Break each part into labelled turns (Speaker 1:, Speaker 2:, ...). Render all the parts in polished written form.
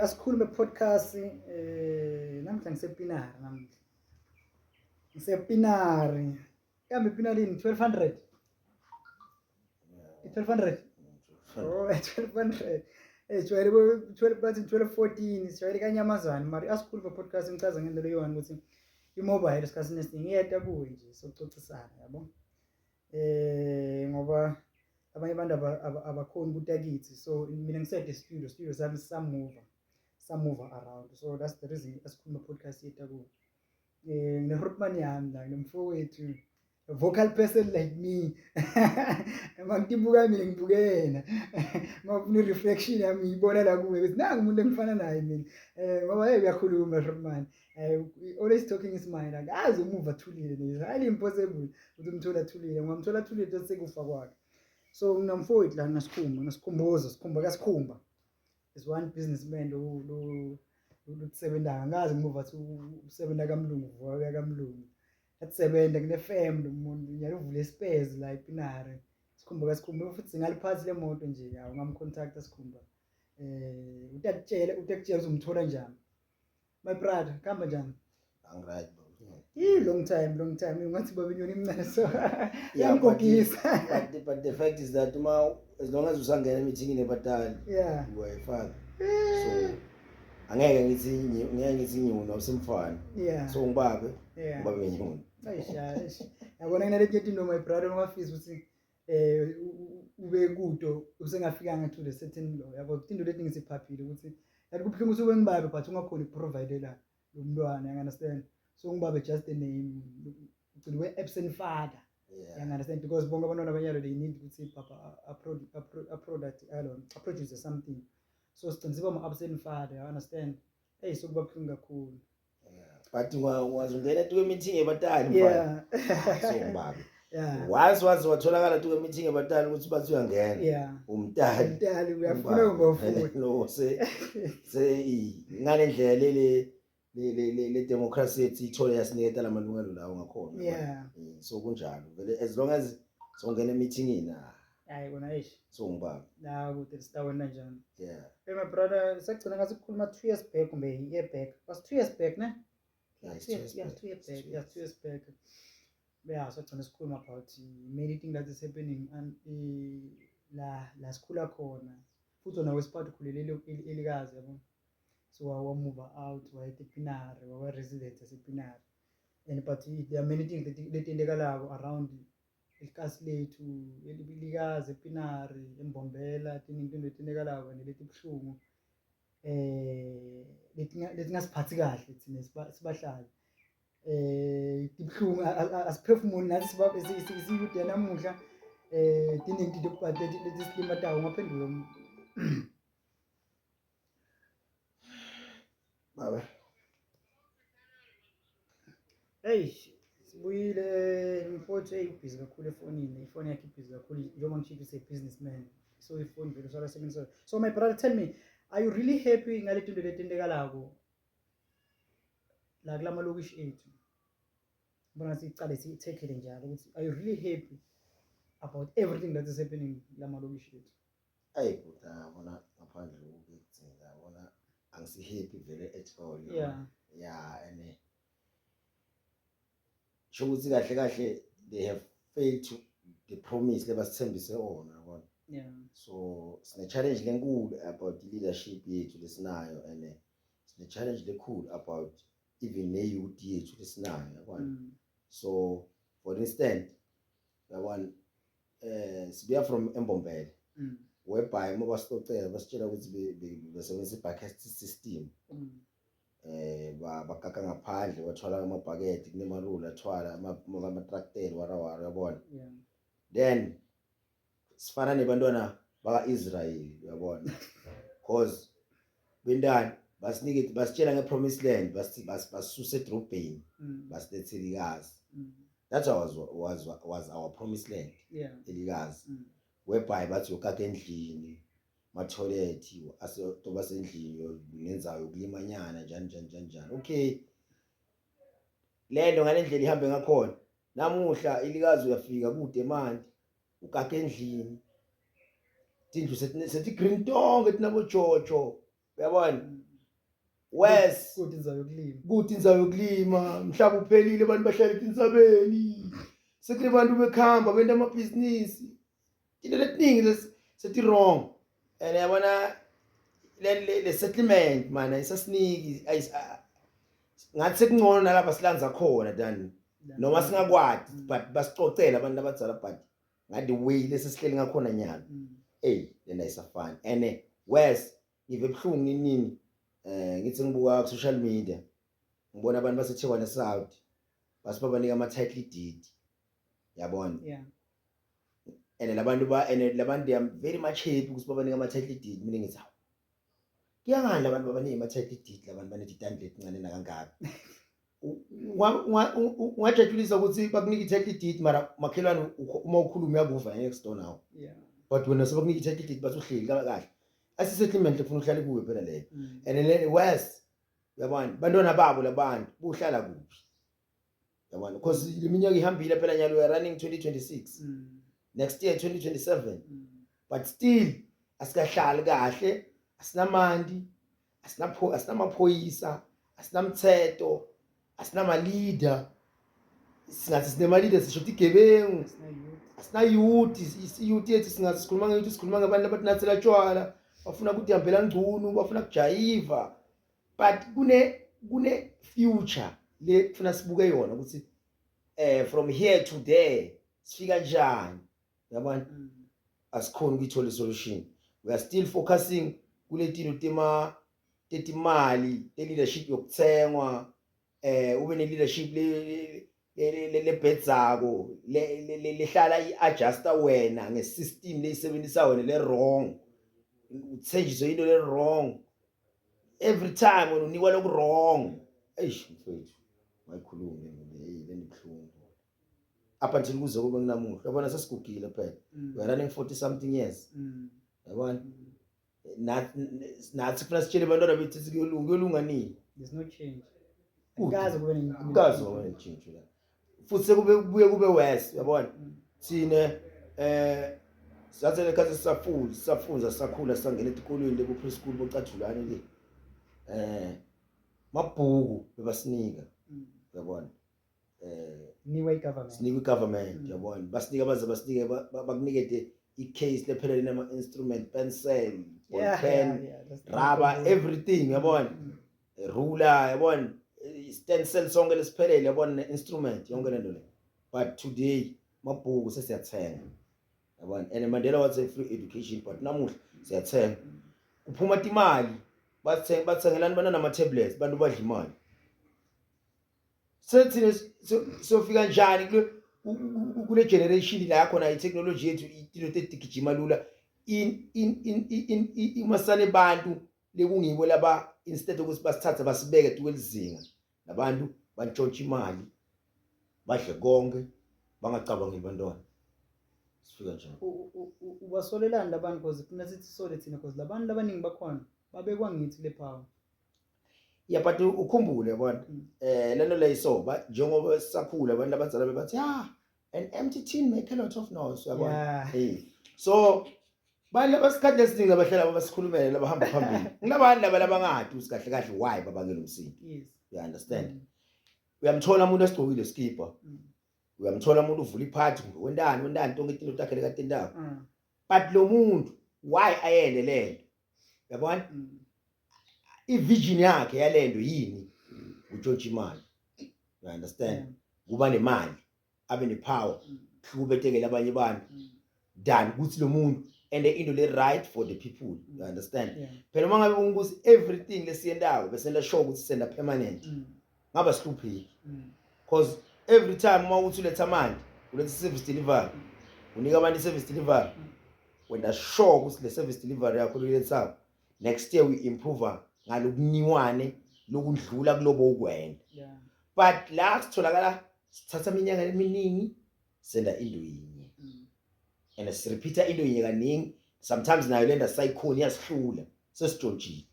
Speaker 1: Asikhulume podcast namhla ngisepinari namhla. Ngisepinari. Kambe ipinarini 1200. I-1200. Oh, 1200. Jwayele 12 bathi 1214 sijwayele kanyamazana mari asikhulume podcast ngichaza ngendlela yohani ukuthi i-mobile esikhathini esiningi iyeta kuwe nje sokucocisana yabo. Ngoba abanye abantu abakhoni kutakithi so mina ngisede studio sami some around, so that's the reason asikhuluma podcast yeta kuwe. Ne-Hotman yami la nomfowethu a vocal person like me. Mangibuka mina ngibuke yena. Ngofuna reflection yami ngibona la kuwe ukuthi nangu umuntu engifana naye mina. Ngoba uyakhuluma Hotman. Always talking his mind. Akazi umuva thulile nje. Highly impossible ukuthi umthola thulile. Ngamthola thulile ukuthi sekufa kwakhe. So nginomfowethu la sikhumba kaSikhumba. Is one businessman lo sebenza ngazi ngimuvathi usebenza kaMlungu vuka kaMlungu. Asebenza kune-firm lo muntu nyalo uvule space la ePinari. Sikhumba kaSikhumba futhi ngaliphathi lemoto nje yawo ngamcontact Sikhumba. Utakutshela uzomthola njani. My brother, khamba njani?
Speaker 2: Right, bro.
Speaker 1: Long time. Ngathi babinyoni imncane so. Yangigogisa.
Speaker 2: But the fact is that as long as usangena meeting nebadala,
Speaker 1: Yeah.
Speaker 2: you are a father. So angeke ngithi inyuno usimfana.
Speaker 1: Yeah.
Speaker 2: So ngibabe.
Speaker 1: Yeah.
Speaker 2: Ngibabe inyuno.
Speaker 1: Ayisha. Yabona nginalethi into my brother ngafisa ukuthi ube kudo usengafikanga to the certain law. Yabo into lethi ngisiphaphile ukuthi yathi kubuhlungu usuke ngibabe but ungakhona ukuprovide la lo mntwana, you understand? So ngibabe just a name ugcina we-absent father.
Speaker 2: Yeah.
Speaker 1: You understand? Because bonke abantwana abanyalo they need ukuthi papa a produce something. So sigcina siba ama-absent father, you understand? So kuba buhlungu kakhulu.
Speaker 2: But wazungena to meeting ebadala
Speaker 1: Yeah.
Speaker 2: So ngibabe.
Speaker 1: Yeah.
Speaker 2: Once watholakala to meeting ebadala ukuthi bathi uyangena.
Speaker 1: Yeah.
Speaker 2: Umntali.
Speaker 1: Umntali uyafuna ngofuna.
Speaker 2: No se ngale ndlela le democracy ethi ithole yasiniketa lamalungelo lawo ngakhona.
Speaker 1: Yeah.
Speaker 2: So kunjalo vele as long as songena meeting
Speaker 1: Hayi kona ish.
Speaker 2: so ngibaba.
Speaker 1: La ukuthi sitawona njani.
Speaker 2: Yeah.
Speaker 1: My brother sekugcina ngathi ukukhuluma 2 years back kumbe year back. Was 2 years back ne?
Speaker 2: Yeah,
Speaker 1: 2 years back. Yeah, so sigcina sikhuluma about many things that is happening and la sikhula khona. Futhi nawe siphatha khulelele elikazi yabo. So I will move out to Pinari, our residents as Pinari. And but there are many things that in the Galago around El Castle to Eligas, Pinari, and Bombela, Tinning to the Galago and the little Shum. Letting us patigas, it's in a special. As perfume, as Bob is with the Namusha, Tinning to the Slimata, pendulum.
Speaker 2: Baba.
Speaker 1: Hey, sibuyile mfowethu busy kakhulu efonini. Ifoni yakhe busy kakhulu njengoba ngishilo businessman. So ifoni vele usala sebenzisa. So my brother, tell me, are you really happy ngale tinto letendekalako? La kulama lokishi ethu. Bona sicale sithekele njalo ukuthi are you really happy about everything that is happening lama lokishi ethu?
Speaker 2: Hayi buta bona ngaphandle kokuthenga bona angisi happy vele at all. Yeah, and show ukuthi kahle they have failed to the promise lebasithembise ona yabona.
Speaker 1: Yeah.
Speaker 2: So sine challenge lenkulu about the leadership yethu lesinayo and sine challenge lenkulu about even ne youth yethu lesinayo yabona. So for instance yabona sibuya from Embombela whereby moba sitocela basitshela ukuthi besebenzisa i-bucket system. Bakaka ngaphandle wathwala amabhaketi kunemarula athwala ama-tractor warawara yabona. Then sifana nebantwana baka-Israel yabona because bendani basitshela nge-promised land basuse edrobheni basilethe elikazi. That was our promised land. Elikazi whereby bathi ukaka endlini ma-toilet asetoba sendlini ngenzayo ukulimanyana njani. Okay, lento ngale ndlela ihambe ngakhona namuhla ilikazi uyafika kude manje ukaka endlini tindlu sethi green tonke tinabo Jojo uyabona wes
Speaker 1: Kuthi inzayo yokulima.
Speaker 2: kuthi inzayo yokulima mhlaba uphelile abantu bahlala etinsabeni sekule bantu bekhamba benta amabhizinisi into letiningi sethi wrong and yabona le settlement mana isasiniki ngathi sekungcono nalapha silanza khona than noma singakwadi but basicocela abantu abadzala but ngathi way lesisihleli ngakhona nyalo lena ayisafani and wes ngive buhlungu nini ngithi ngibuka ku social media ngibona abantu baseThekwani South basibabanika ama title deed yabona and labantu they are very much happy ukuthi babanika ama title deed mina ngithi hawu kuyangani abantu babanika ama title deed labantu banedidandi letincane nakangaka ungajatshulisa ukuthi bakunika i-title deed mara makhelwane uma ukhuluma uyakuva next door now but wena sebakunika i-title deed bathi uhleli kahle asisettlement ufuna uhlale kuwe phela leyo and then wes yabona bantwana babo labantu buhlala kuphi yabona because leminyaka ihambile phela nyalo we are running 2026 next year 2027 but still asikahlali kahle asinamandi asinamaphoyisa asinamthetho asinama leader singathi sinema leaders sisho igebengu asina youth yethu singathi sikhuluma ngeyouth sikhuluma ngabantu abathi natsela tshwala bafuna ukuthi ihambela ngcunu bafuna kujayiva but kune future le kufuna sibuke yona ukuthi from here to there sifika njani yabona asikhona ukuyithola isolution we are still focusing kule tinto tetimali leadership yokuthengwa ube ne leadership le bedzako lehlala iadjusta wena ngesystem leyisebenzisa wena le wrong uthenjiswe into le wrong every time when unikwa loku wrong mfowethu mayikhulume lendibhlungu up until kuze kube kunamuhla yabona sesigugile phela we are running 40 something years yabona nathi sifuna sitshele abantwana bethu kuyolunga nini
Speaker 1: there's no change
Speaker 2: kaze kube change la futhi sekubuye kube worse yabona thina sathele khathi sisafunza sakhula sangena etikolweni leku preschool bocathulane le mabhuku bebasinika yabona
Speaker 1: niwe government
Speaker 2: sinikwe government yabona basinika baze basinike bakunikete i-case lephelele nama instrument pencil ball pen rubber everything yabona ruler yabona stencil sonke lesiphelele yabona instrument yonke lento le but today mabhuku sesiyathenga yabona and Mandela was a free education but namuhla siyathenga kuphuma imali bathengelana bana nama tablets bantu badla imali sethina sofika njani kule generation la khona i-technology yethu into tedigijima lula imasane bantu lekungibo laba instead ukuthi basithathe basibeke tukwelizinga nabantu bantshontsha imali badle konke bangacabanga ibantwana sifika njani
Speaker 1: ubasolelani labantu because kuna sithi sole thina because labantu abaningi bakhona babekwa ngithi le power
Speaker 2: but ukhumbule yabona lento leyiso njengoba sakhula abantu abadzala bebathi an empty tin make a lot of noise yabona so bani abasikhathi lesiningi abahlala basikhulumele labahamba phambili kunabantu laba labangadi usikahle kahle why babangela umsindo you understand uyamthola umuntu esigqokile skipper uyamthola umuntu uvula iphathi wendani tonke izinto takhe lekatendako but lo muntu why ayende lento yabona i-vision yakhe yalendo yini utshontsha imali you understand kuba nemali abe nepower kubetekela abanye abantu than ukuthi lo muntu and into le right for the people you understand phela mangabe ukuthi everything lesiyendayo besenda show ukuthi senda permanent ngaba sihlupheki because every time uma uthi uletha amandi uletha service delivery unika abantu service delivery wenda show ukuthi le service delivery yakho loyiletha next year we improve ngalokuniwane lokudlula kulobo ukwenda but la sitholakala sithatha iminyaka eminingi senda into yinye and sirepeata into yinye kaningi sometimes nayo lenda cycle yasihlula sesijojile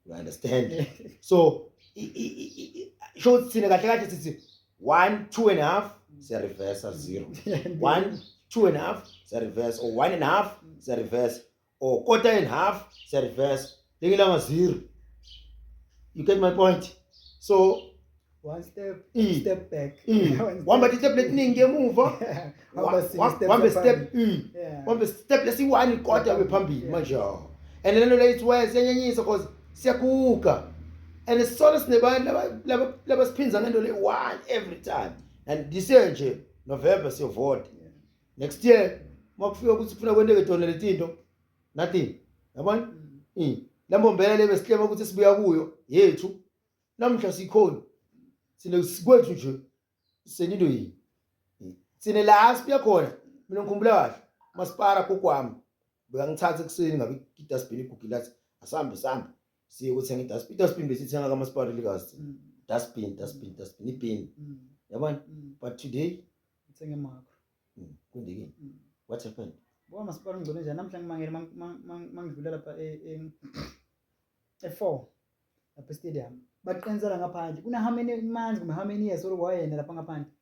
Speaker 2: you understand so show thina kahle kahle sithi 1 2.5 siya reverse 0 1 2.5 siya reverse or 1.5 siya reverse or quarter and half siya reverse lengilanga 0. You get my point? So
Speaker 1: one step
Speaker 2: Mm.
Speaker 1: step back.
Speaker 2: wamba step letiningi emuva wamba step wamba step lesi1 kodwa wephambili manje and lento le it's siyanyenyisa because siyaguga and sisona sinebantu laba siphinza ngento le 1 every time and this year nje November siyovota next year makufika ukuthi sifuna kwenteke dona letinto nothing yabona lambombela lebe sihlema ukuthi sibuya kuyo yethu namhla sikhona sine sikwethu nje seninto yini sine la sibuya khona mina ngikhumbula kahle masipara kokwami bekangithatha ekseni ngabe idustbin igugi lathi asambe siye ukuthenga idustbin besithenga kamasipara likazi dustbin ibin yabona but today
Speaker 1: ngithenga emakho
Speaker 2: kundike what happened
Speaker 1: Bo masipala ngizone nje namhla ngimangele mangidlula lapha e4 lapha stadium baqinisela ngaphandle kuna how many months kumbe how many years wayena lapha ngaphandle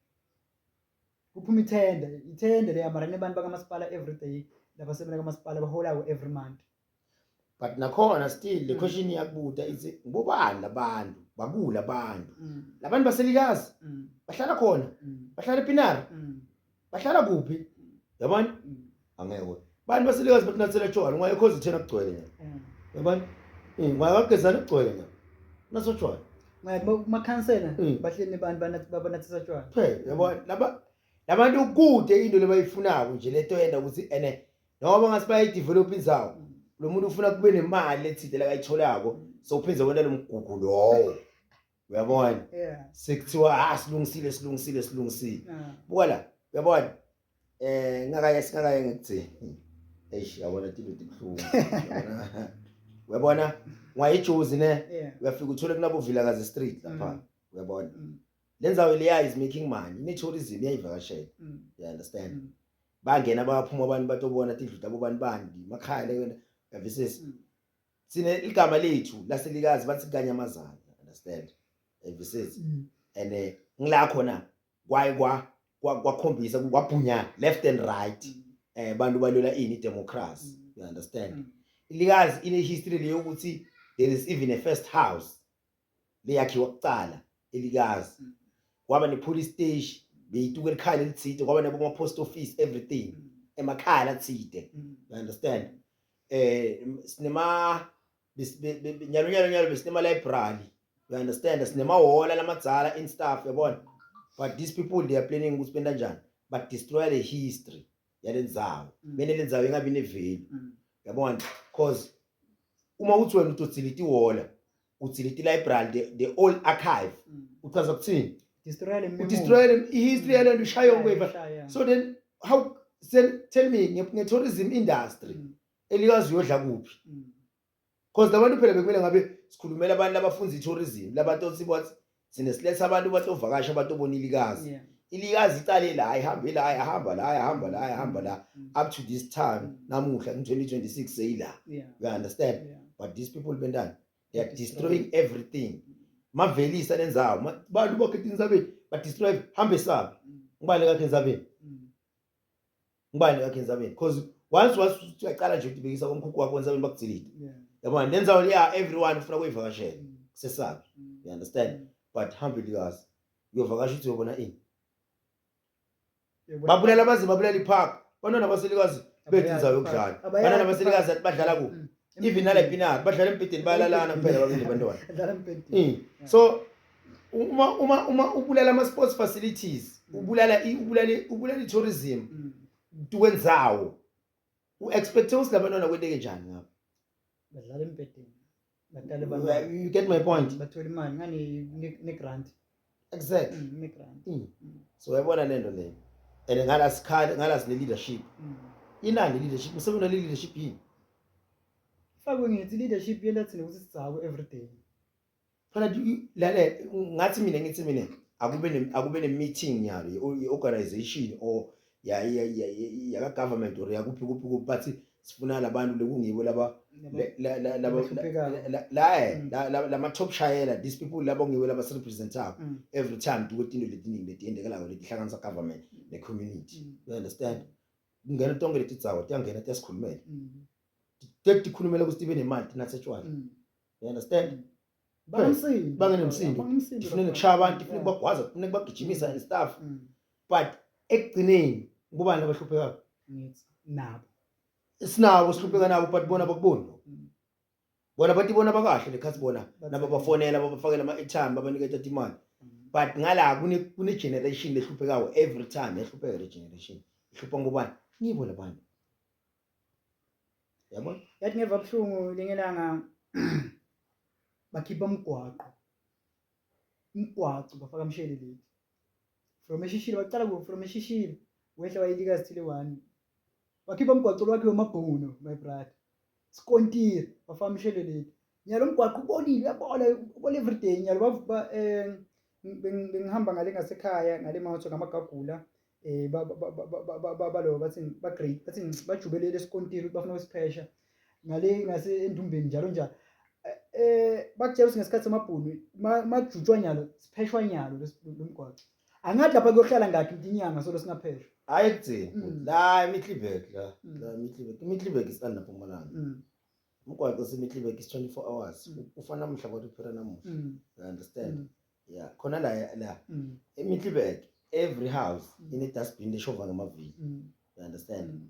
Speaker 1: kuphuma ithenda le mara nebantu bakamasipala every day lapha sebenza kamasipala bahola every month
Speaker 2: but nakhona still the question iyakubuta ithi ngubani labantu bakula abantu labantu baselikazi bahlala khona bahlala ePinari bahlala kuphi yabona angeke bantu baselikazi bathinathela tshwala ngoba ekhozi thena kugcwele yabona ngwakagezana kugcwele nasotshwala
Speaker 1: makhansela bahleli nebantu babanathisa tshwala
Speaker 2: yabona labantu ukude into lebayifunako nje leto yenda ukuthi ene noma ngasibayi develop inzawo lo muntu ufuna kube nemali ethide la kayitholako so uphenze kwenda lomgugu lowo uyabona sekuthiwa silungisile buka la uyabona ngakaye ngikuthi yabona into ebhlungu uyabona ngayijuzi ne uyafika uthole kunabo vilakazi street lapha uyabona lenzawo leya is making money ne tourism iyayivakashela you understand bangena baphuma abantu batobona indlu abo bani makhaya le services sine igama lethu laselikazi bathi kanyamazana understand services and ngila khona kwakhombisa kwabhunya left and right bantu balwela ini democracy you understand ilikazi ine history leyo ukuthi there is even a first house leyakhiwa kuqala elikazi kwaba ne police station beyituke ekhaya elithide kwaba nabo post office everything emakhaya lathide you understand sinema nyalo besinema library you understand sinema hall lamadzala and stuff yabona but these people they are planning to spend kanjani but destroy the history yalendzawo bene lendzawo ingabi nevalue yabona because uma uthi wena utotsiliti wall utsiliti library the old archive uchaza ukuthini destroy the history yalento ishayo ngweva so then how tell me nge-tourism industry elikazi uyodla kuphi because labantu phela bekumele ngabe sikhulumela abantu labafunza i-tourism labantu sibathi sinesiletha abantu batovakasha abatobona ilikazi ilikazi icale la ihamba la up to this time namuhla in 2026 seyila you understand but these people bendani they are destroying everything mavelisa lenzawo bantu bakhetha inzabeni but destroy hambe sabi ngibani kakhe nzabeni because once uyaqala nje ukubekisa komkhukhu wakho enzabeni bakugcilita yabona lenzawo leya everyone ufuna kuyivakashela sesabi you understand but hambe likazi uyovakasha uthi uyobona ini babulala abazi babulala ipark bantwana baselikazi bethi inzawo yokudlala bantwana baselikazi badlala ku even nale Pinari badlala empedeni bayalalana phela babili bantwana so uma ubulala ama sports facilities ubulala tourism tukwenzawo uexpecte ukuthi labantwana kwenteke njani ngapha
Speaker 1: badlala empedeni batale
Speaker 2: you get my point
Speaker 1: bathola imali ngani ne grant
Speaker 2: exactly
Speaker 1: ne grant
Speaker 2: so yabona lento le and ngala sine leadership inani leadership usebona leadership yini
Speaker 1: fakwe ngithi leadership yelathi ukuthi sitsako every day
Speaker 2: phela lale ngathi mina akube ne meeting yalo organization or ya government or yakuphi bathi sifuna labantu lekungibo laba la top shayela these people laba ngibo laba representako every time ukuthi into letiningi letiyendekalayo letihlanganisa government ne community you understand ngena tonke letitsawa tiyangena tiyasikhulumela tikhulumela ukuthi tibe nemali tinatsetshwala. You understand?
Speaker 1: Bangamsindi.
Speaker 2: Bangenemsindo. Kufanele kushaya abantu, kufanele kubagwaza, kufanele kubagijimisa and stuff. But ekugcineni kubani abahluphekayo?
Speaker 1: Nabo.
Speaker 2: Sinabo sihlupheka nabo but bona bakuboni. Bona bathi bona bakahle lekhathi bona nabo bafonela babafakela ama-airtime babanikeza imali. But ngala kune generation lehluphekayo every time yahlupheka le generation. Ihlupha ngobani? Ngibo labantu. Yabona?
Speaker 1: Yathi ngeva buhlungu lengelanga bakhipha umgwaqo bafaka amsheleleli. From Eshishile baqala ku from Eshishile wehla wayilikazi thile 1. Bakhipha umgwaqo lwakhe wamabhuno my brother. Skontiri bafaka amsheleleli. Nyalo umgwaqo ubonile ubona everyday nyalo bengihamba ngale ngasekhaya ngale mawutho ngamagagula balo bathi bagrade bathi bajubelele eskontiri bafuna isiphesha ngale ngase endumbeni njalo njalo bakutshela ukuthi ngesikhathi samabhunu majutshwa nyalo sipheshwa nyalo lomgwaqo angathi lapha kuyohlala ngathi inyanga solo singapheshwa
Speaker 2: hayi kuthini la eMiddelburg la eMiddelburg isanda Mpumalanga umgwaqo seMiddelburg is 24 hours ufana mhla kwathi phela namuhla you understand yeah khona la eMiddelburg every house ine dustbin eshova ngamavili you understand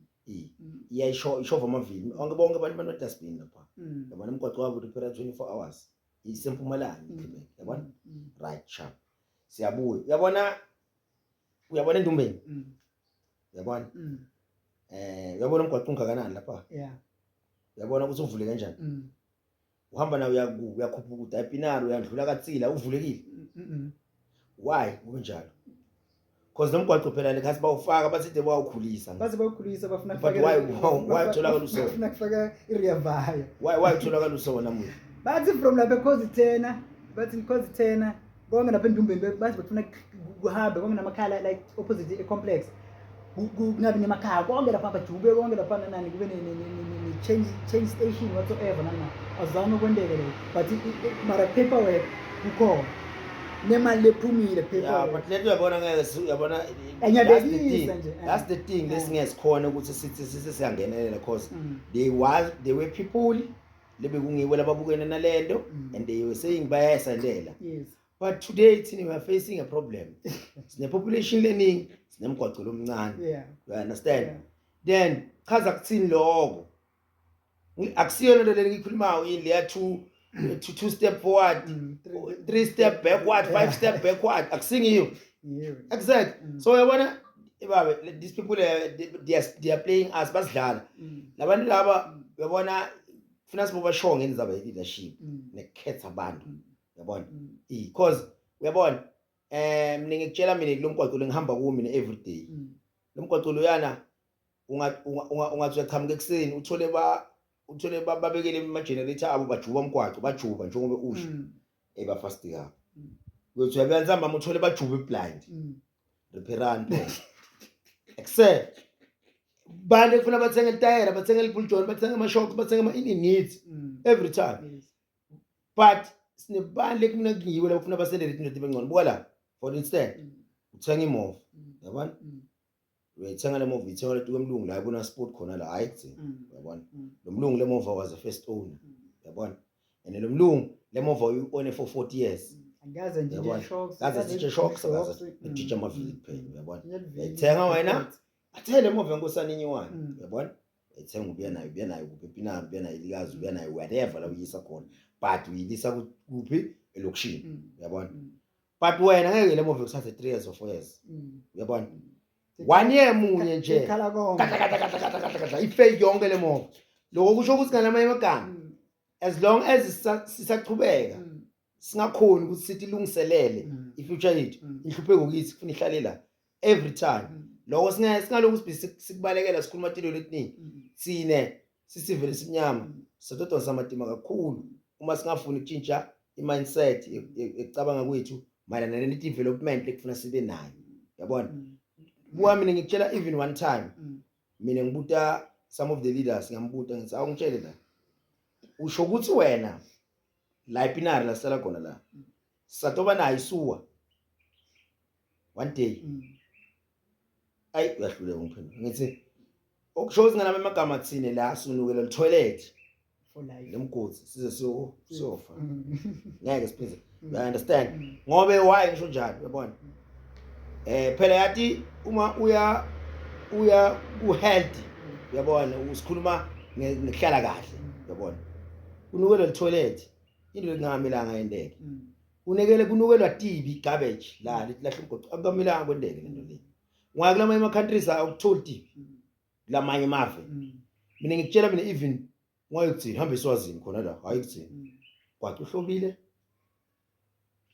Speaker 2: ishova amavili bonke abantu bano dustbin lapha yabona umgwaqo wabo uphela 24 hours isempumalanga eMiddelburg yabona right sharp siyabuya uyabona endumbeni yabona uyabona umgwaqo ungakanani lapha
Speaker 1: yeah
Speaker 2: uyabona ukuthi uvule kanjani uhamba nawe uyakhuphuka uDayipinari uyandlula kaTsila uvulekile why kunjalo because nomgwaqo phela lekhathi bawufaka bathi bawukhulisa
Speaker 1: bafuna
Speaker 2: but why utholakala uso
Speaker 1: bafuna kufaka iRiavaya
Speaker 2: why utholakala uso namuhla
Speaker 1: bathi from lapha cause 10 bathi cause 10 konke lapha endumbeni bathi bafuna kuhambe konke namakhala like opposite a complex kungabi nemakhaya konke lapha bajube konke lapha nani kube ne change station whatsoever nana azama ukwendeke le but mara paperwork kukhona nemali lephumile
Speaker 2: yeah but lethu uyabona ngeke uyabona that's the thing lesingesikhona ukuthi sithi siyangenelela because they were people lebe kungiwe lababukene nalento and they were saying bayasandela
Speaker 1: yes
Speaker 2: but today we are facing a problem sine population learning sinemgwaqo lomncane
Speaker 1: yeah
Speaker 2: you understand then chaza kuthini lokho akusiyona into lengikhulumayo yini leya two step forward 3 step backward 5 step backward akusingiyo exactly so yabona babe these people they are playing us basidlala labantu laba uyabona funa sibo basho ngendaba leadership nekhetha abantu yabona because uyabona mina ngikutshela mina kulomgwaqo lengihamba kuwo mina every day lomgwaqo loyana ungathi uyachamuka ekseni uthole babekele ama generator abo bajuba umgwaqo bajuba njengoba usho ebafastika uyothi uyabanzamba uthole bajuba blind repairani phela except bale kufuna bathenga itayera bathenga ibuljon bathenga ama shocks bathenga ama needs every time but sinebandle kumina kungiwe la ufuna basendele into ebengcono buka la for instance uthenga imovo yabona uyayithenga le movo ithenga letu kwemlungu la ibona sport khona la hayithi yabona lo mlungu le movo was a first owner yabona and lo mlungu le movo you own for 40 years
Speaker 1: angaze nje shocks
Speaker 2: ngaze nje shocks ngaze nje amavili kuphela yabona uyayithenga wena athele movo ngosani inyiwani yabona uyayithenga ubuya nayo kuPepinari ubuya nayo ilikazi ubuya nayo whatever la uyisa khona but uyilisa kuphi elokishini yabona but wena ngeke le movie kusathe 3 years or 4 years uyabona 1 year munye nje
Speaker 1: ikhala konke
Speaker 2: ifake yonke le movie lokho kusho ukuthi ngalama emagama as long as sisaqhubeka singakhoni ukuthi sithi lungiselele ifuture yethu ihlupheko kithi kufuna ihlale la every time lokho singalokhu sikubalekela sikhuluma tilo letiningi sine sisivele simnyama sitotho samatima kakhulu uma singafuni ukutshintsha imindset ecabanga kwethu mayelana ne development lekufuna sibe nayo yabona buwa mina ngikutshela even one time mina ngibuta some of the leaders ngiyambuta ngithi awungitshele la usho ukuthi wena la ePinari la sala khona la satoba nayo isuwa one day ayi uyahlule ngiphendula ngithi okusho ukuthi ngalama amagama athine la sunukela le toilet
Speaker 1: for life.
Speaker 2: lemgodi size sofa
Speaker 1: Mm.
Speaker 2: ngeke sipheze you understand ngobe why ngisho njalo uyabona phela yathi uma uya ku healthy uyabona usikhuluma ngehlala kahle uyabona unukela le toilet into lekungamelanga yendeke unekele kunukelwa tibi garbage la lithi lahla umgoqo akumelanga kwendeke lento le ngoba kulama ema countries akutholi tibi lamanye mave mina ngikutshela mina even ngoyikuthini hambe eswazini khona la hayi kuthini kwathi uhlobile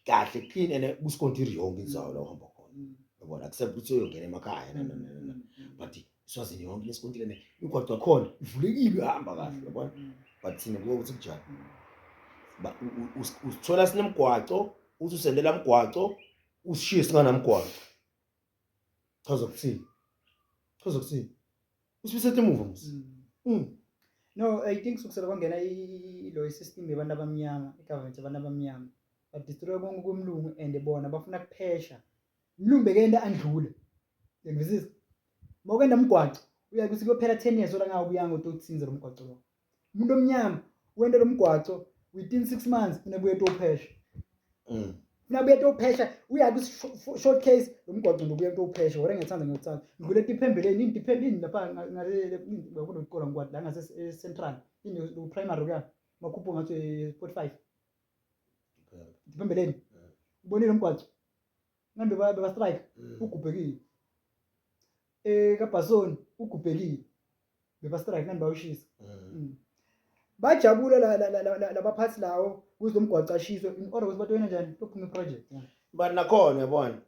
Speaker 2: kahle clean ene kusikontrol yonke indzawo la uhamba khona yabona accept ukuthi uyongena emakhaya but iswazini yonke lesikontrol imigwaqo khona ivulekile uhamba kahle yabona but thina kuyo ukuthi kujani usithola sinemgwaco uthi usendela umgwaco usishiye singanamgwaco chaza ukuthini usibisethe emuva msi
Speaker 1: No, I think sokusela kwangena lo system yabantu abamnyama, igovernment yabantu abamnyama. Badistroy konke komlungu and bona bafuna kuphesha. Mlumbe ke into andlule. Ngizizwa. Mawukenda umgwaco, uyakuthi kuyophela 10 years ola ngabe uyanga utotsinza lo mgwaco lo. Umuntu omnyama wenda lo mgwaco within 6 months unebuye tophesha. Nabuye tophesha uyakuthi short case lo mgwaco ndobuye tophesha wena ngethanda ngiyothatha. Ngule tiphembeleni independent lapha ngale bakho ukhola ngwadi la ngase central. Lo primary kuya makhupho ngathi 45. Tiphembeleni. Ubonile lo mgwaco. Ngambe ba strike ugubhekile. Kabhasoni ugubhekile. Beba strike nani bawushisa. Bajabula labaphathi lawo kuzo umgwaco ashiswe in order ukuthi bathoyena njani lokuphuma iproject.
Speaker 2: But nakhona yabona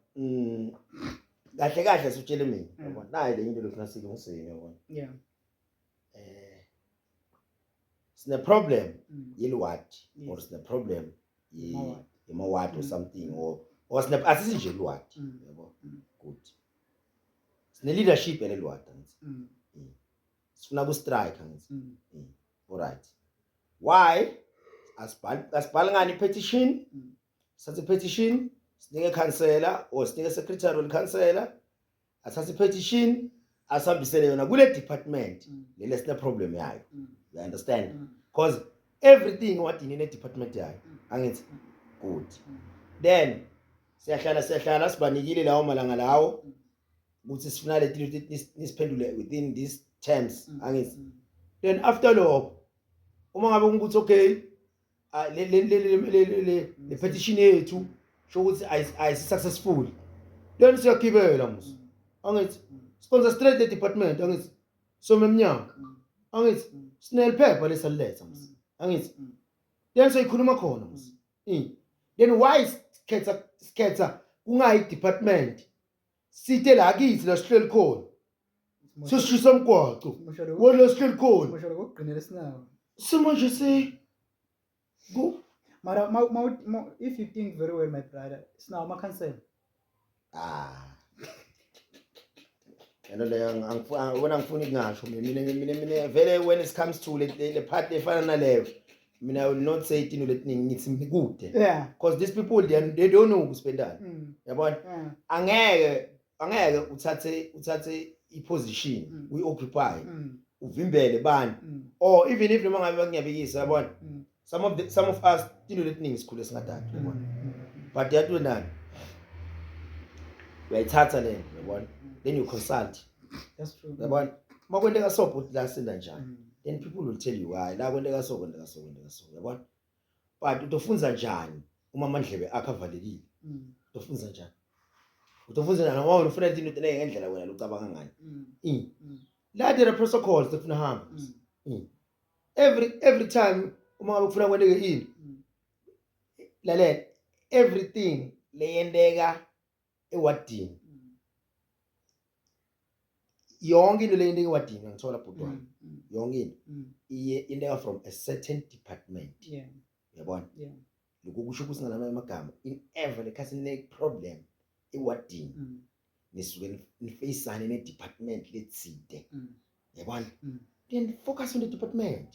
Speaker 2: kahle kahle sitshele mina yabona nayi le into lokufuna silungiseni yabona
Speaker 1: Yeah.
Speaker 2: sine problem yelwati or sine problem yemawati or something or sine asisi nje lwati yabona good sine leadership elelwati ngithi sifuna ku strike ngithi alright why asibhala ngani petition sathe petition sinike councillor or sinike secretary wal councillor asathe petition asambisele yona kule department lele sine problem yayo you understand because everything what in department yayo angithi good then siyahlala sibanikile lawo malanga lawo ukuthi sifuna lethi nisiphendule within these terms angithi then after lokho uma ngabe ukuthi okay le petition yethu sho ukuthi ay successful then siyagibela musi angithi sponsor straight the department angithi somemnyaka angithi sinel paper lesaliletha musi angithi then soyikhuluma khona musi then why sketsa kungayi department sithe la kithi la sihleli khona sosishisa umgwaco wona sihleli khona
Speaker 1: Moshalo kokugcinela sinawo.
Speaker 2: simanje se go
Speaker 1: Mara if you think very well my brother, sinawo ama council.
Speaker 2: yena le angifuna ngingasho mina vele when it comes to le part efana naleyo mina I will not say into letiningi ngithi kude
Speaker 1: Yeah.
Speaker 2: because these people they don't know ukuspendana yabona angeke uthathe iposition uyoccupy uvimbele bani or even if noma ngabe ngiyabikisa yabona some of us into letiningi sikhule singadathu yabona but yathi nani uyayithatha le yabona then you consult.
Speaker 1: That's true.
Speaker 2: Yabona makwendeka so but la senda njani then people will tell you why la kwendeka so yabona but utofunza njani uma amandlebe akavalekile utofunza njani noma ufuna into ngendlela wena lucabanga ngani la there are protocols tekufuna hamba every time uma ngabe kufuna kwendeke ini lalela everything leyendeka ewadini yonke into leyendeka ewadini ngithola bhutwana yonke into iye indeka from a certain department yabona lokho kusho ukuthi ngalama amagama in every case ne problem ewadini nisuke nifaceane ne department letside yabona then focus on the department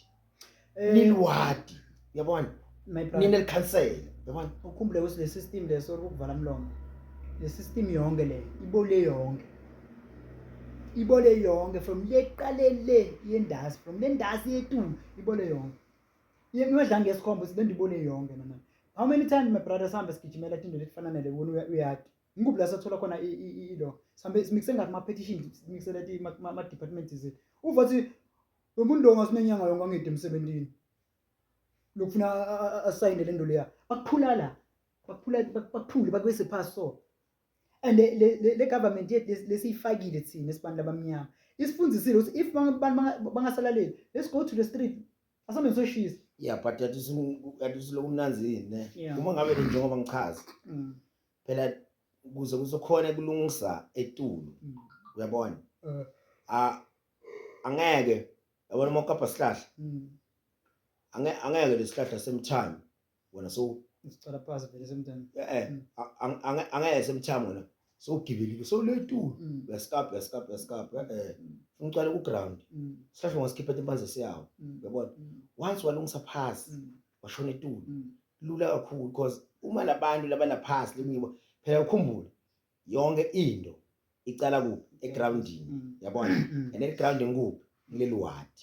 Speaker 2: nilwadi yabona nine council yabona
Speaker 1: ukhumbule ukuthi le system leso ukuvala umlomo le system yonke le ibole yonke ibole yonke from leqalele yendasi from lendasi yethu ibole yonke imidlalo ngesikhombo sibe ndibone yonke nana how many times my brother sambe sigijimela into letifana nale wona uyati ngikuphi la sathola khona lo sambe simixe ngathi ma petition simixela ti ma department zethu uvathi umuntu ongasinenyanga yonke angide emsebenzini lokufuna asayine le nto leya bakuphule bakwese phansi so and le government yethu lesiyifakile thina esibantu labamnyama isifundzisile ukuthi if abantu bangasalaleli let's go to the street asambe ngisoshisa
Speaker 2: yeah but yathi lokumnanzini ne uma ngabe njengoba ngichaza phela kuze kuzokhona kulungisa etulu uyabona angeke yabona mokapha sihlahla angeke lesihlahla semthamo wona so
Speaker 1: sicala phasi vele semthamo
Speaker 2: angeke semthamo wona so gibelile so letulu yaskapa ngicela ku ground sihlahla ngasikhipha impanze siyawo uyabona once walungisa phasi washona etulu lula kakhulu because uma labantu labana phasi lemibo phela ukhumbule yonke into icala kuphi egroundini yabona and egrounding kuphi kuleli ward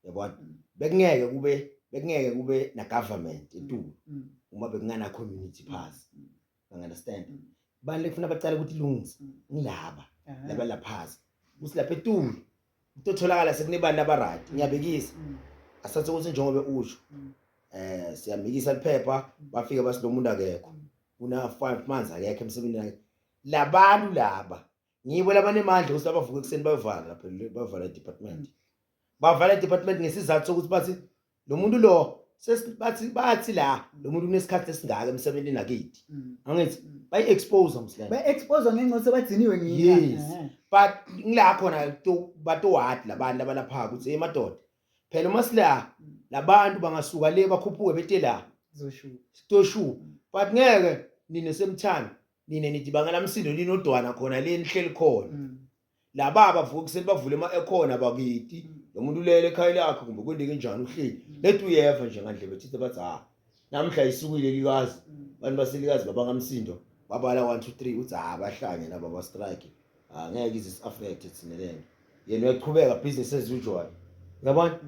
Speaker 2: yabona bekungeke kube na government etulu uma bekungana community phasi understand bani lekufuna bacala ukuthi ilungise ngilaba laba laphazi usilapha etulu utotholakala sekunebani abaright ngiyabekisa asathe ukuthi njengoba usho siyamikisa liphepha bafika basilomuntu akekho una 5 months akekho emsebenzini labantu laba ngibo labanemandla ukuthi abavuka ekseni bayovala lapha bayovala department ngesizathu sokuthi bathi lo muntu lo bathi la lo muntu unesikhathi esingaka emsebenzini nakithi angithi bayi-expose mslan
Speaker 1: bayi-expose ngenxa ukuthi bagciniwe
Speaker 2: yes but ngila khona bato wadi labantu abalapha ukuthi emadoda phela uma sila labantu bangasuka le bakhuphuke bete la zoshu but ngeke nine semthando nine nithi bangala msindo linodwana khona le nihleli khona lababa vuka kuseni bavule ema-ekhona bakithi lo muntu ulele ekhaya lakhe kumbe kwendeke njani uhleli lethu uyeva nje ngandlebe thithi bathi namhla isukile likazi abantu baselikazi babangamsindo babala 1 2 3 uthi bahlanye nabo ba strike ngeke izis affect thina lento yena uyaqhubeka business as usual uyabona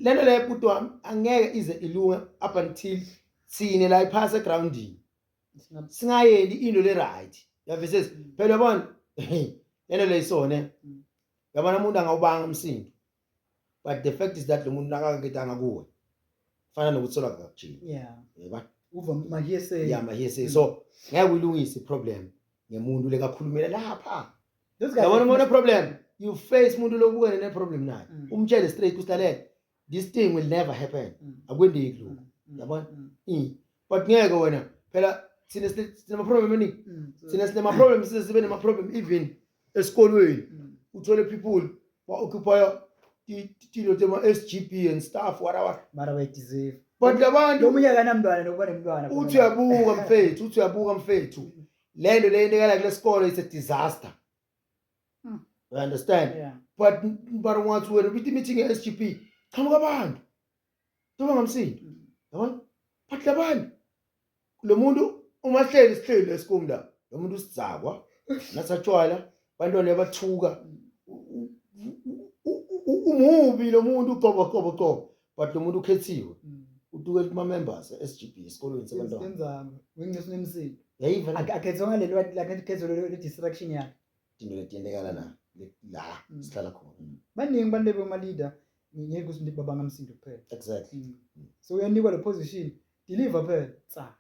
Speaker 2: lento le puto wami angeke ize ilunge up until sine la iphasa groundini singayendi into le right yavese phela yabona lento le isone yabona umuntu angawubanga umsindo but the fact is that lo muntu nakaketanga kuwe fana nokuthola kakujini yeba
Speaker 1: uva mahiyese
Speaker 2: mahiyese so ngeke uyilungise problem ngemuntu lekakhulumela lapha yabona uma problem you face umuntu lokubukene ne problem naye umtshele straight usilalela this thing will never happen akwendeki lokho yabona but ngeke wena phela sine ama problem amaningi sine sinema problem sibe nema problem even esikolweni uthole people ba occupy tilo tema SGB and stuff whatever
Speaker 1: mara we deserve
Speaker 2: but labantu
Speaker 1: lomunye kanamntwana nokuba nemntwana
Speaker 2: uthi uyabuka mfethu lento le indekala kule sikole is a disaster you understand but wathi wena ubithi meeting ye SGB qhamuka abantu toba ngamsindo yabona but labantu lo muntu umahleli sihleli esikumla lo muntu usizakwa nasatshwala bantwana bathuka umubi lo muntu uqobo but lo muntu ukhethiwe utuke kuma members SGB esikolweni sabantwana
Speaker 1: senzanga wengiciswe nemsindo
Speaker 2: yayiva
Speaker 1: akhethe ngalelo akhethe le distraction yakhe
Speaker 2: into letiyendekala la sihlala khona
Speaker 1: baningi bantu lebe leader ngeke ukuthi babanga umsindo kuphela
Speaker 2: exactly
Speaker 1: so uyanikwa le position deliver phela tsa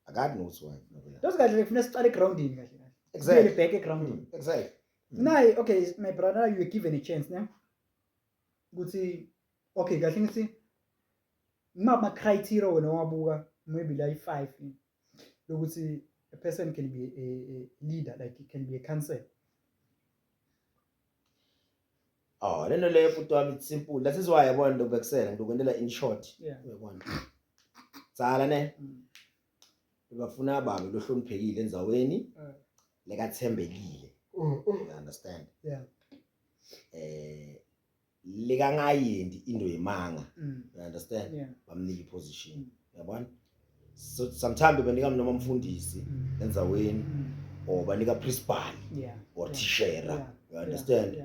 Speaker 2: akade nokuthi why
Speaker 1: that's kahle kufanele sicale grounding kahle
Speaker 2: exactly
Speaker 1: back grounding
Speaker 2: exactly
Speaker 1: nayi okay my brother you were given a chance ne ukuthi okay kahle ngithi ngama criteria wena wabuka maybe like 5 lokuthi a person can be a leader like it can be a council
Speaker 2: lento le futhi wami it's simple that is why yabona ndo bekusela ngizokwendela in short uyabona tsala ne bafuna ababe lohloniphekile endzaweni lekathembekile you understand lekangayendi into yemanga you understand bamnika iposition yabona so sometimes banika noma umfundisi endzaweni or banika principal or tishera you understand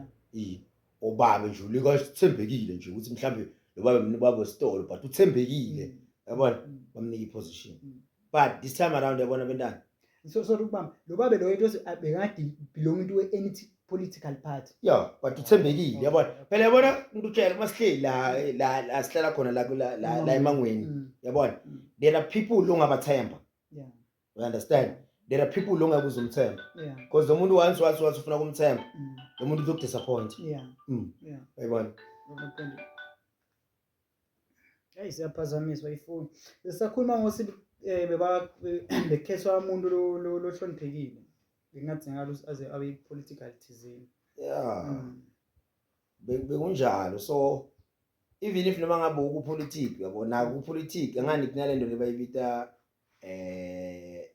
Speaker 2: obaba nje ulika sithembekile nje ukuthi mhlambe lo baba wesitolo but uthembekile yabona bamnika iposition but this time around yabona bentana
Speaker 1: so ukubamba lo babe lo into bekade belong to any political party
Speaker 2: but uthembekile yabona phela yabona ngikutshela masihleli la sihlala khona la emangweni yabona there are people ongabathemba you understand there are people ongakuza umthemba because lo muntu once ufuna kumthemba lo muntu uzokudisappoint yabona
Speaker 1: hey siyaphazamiswa ifoni sisakhuluma ngosithi bekhethwa umuntu lo hloniphekile ngingathi ngalo aze abe political thizeni
Speaker 2: bekunjalo so even if noma ngabe ukupolitiki yabona ukupolitiki angani kunalento lebayibita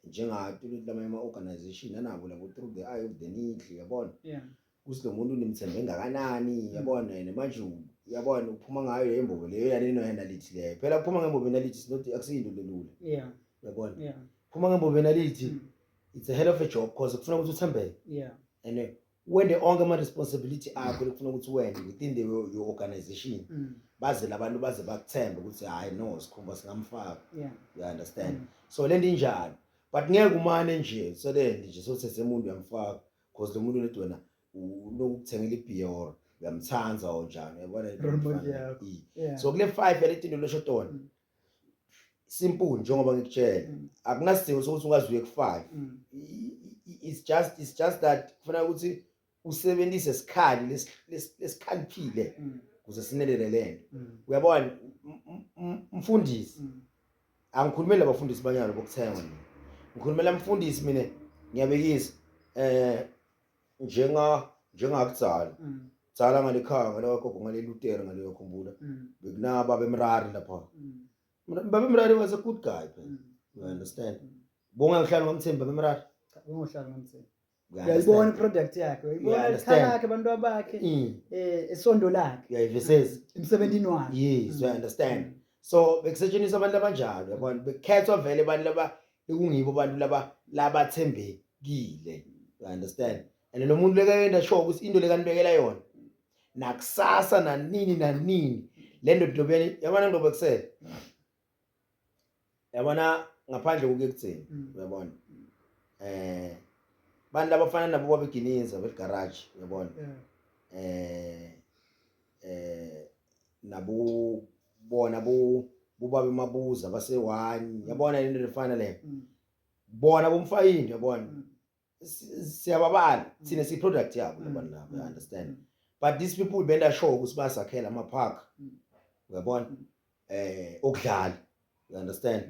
Speaker 2: njengathi lama organization anabo labo through the eye of the needle yabona kusilo muntu nimthembe ngakanani yabona yena manje yabona uphuma ngayo yembobo leyo yanino analytics leyo phela uphuma ngembobo analytics not akusinto lelula yabona uphuma ngembobo analytics it's a hell of a job because kufuna ukuthi uthembeke and when the onke responsibility akho lekufuna ukuthi wena within your organization baze labantu baze bakuthembe ukuthi hayi no sikhumba singamfaka you understand so lento injalo but ngeke umane nje solende nje sothethe umuntu uyamfaka because lo muntu lethi wena unokuthengela ibhiyor uyamthanza onjani yabona so kule 5 yaletinto leshotona simple njengoba ngikutshela akunasidingo sokuthi ungaziwe ku5 it's just that kufuna ukuthi usebenzise isikhali lesikhaliphile ukuze sinelele lento uyabona umfundisi angikhulumeli abafundisi banyalo bokuthenga ngikhulumela umfundisi mina ngiyabekisa njengakudzala dzala ngalekhaya ngalogogo ngale Luther ngaleyo khumbula bekunaba bemrari lapha babemrari was a good guy you understand bonga ngihlala ngomthemba bemrari
Speaker 1: ngohlala ngomthemba uyayibona iproduct yakhe uyayibona ikhaya yakhe abantu abakhe esondo lakhe
Speaker 2: uyayivisisa
Speaker 1: emsebenzini wakhe
Speaker 2: yes you understand so bekusetshenziswa abantu abanjalo yabona bekhethwa vele abantu laba ekungibo abantu labathembekile you understand and lo muntu lekayenda show ukuthi into lekanibekela yona nakusasa nanini lento dobeni yabona ngoba kusela yabona ngaphandle kokekutheni uyabona bantu abafana nabo babegineza begarage uyabona nabo bona bobabe mabuza base1 yabona lento lefana le bona bomfayini yabona siyababala thina si product yabo yabona lapho you understand but these people benda show ukuthi basakhela ama park uyabona okudlala you understand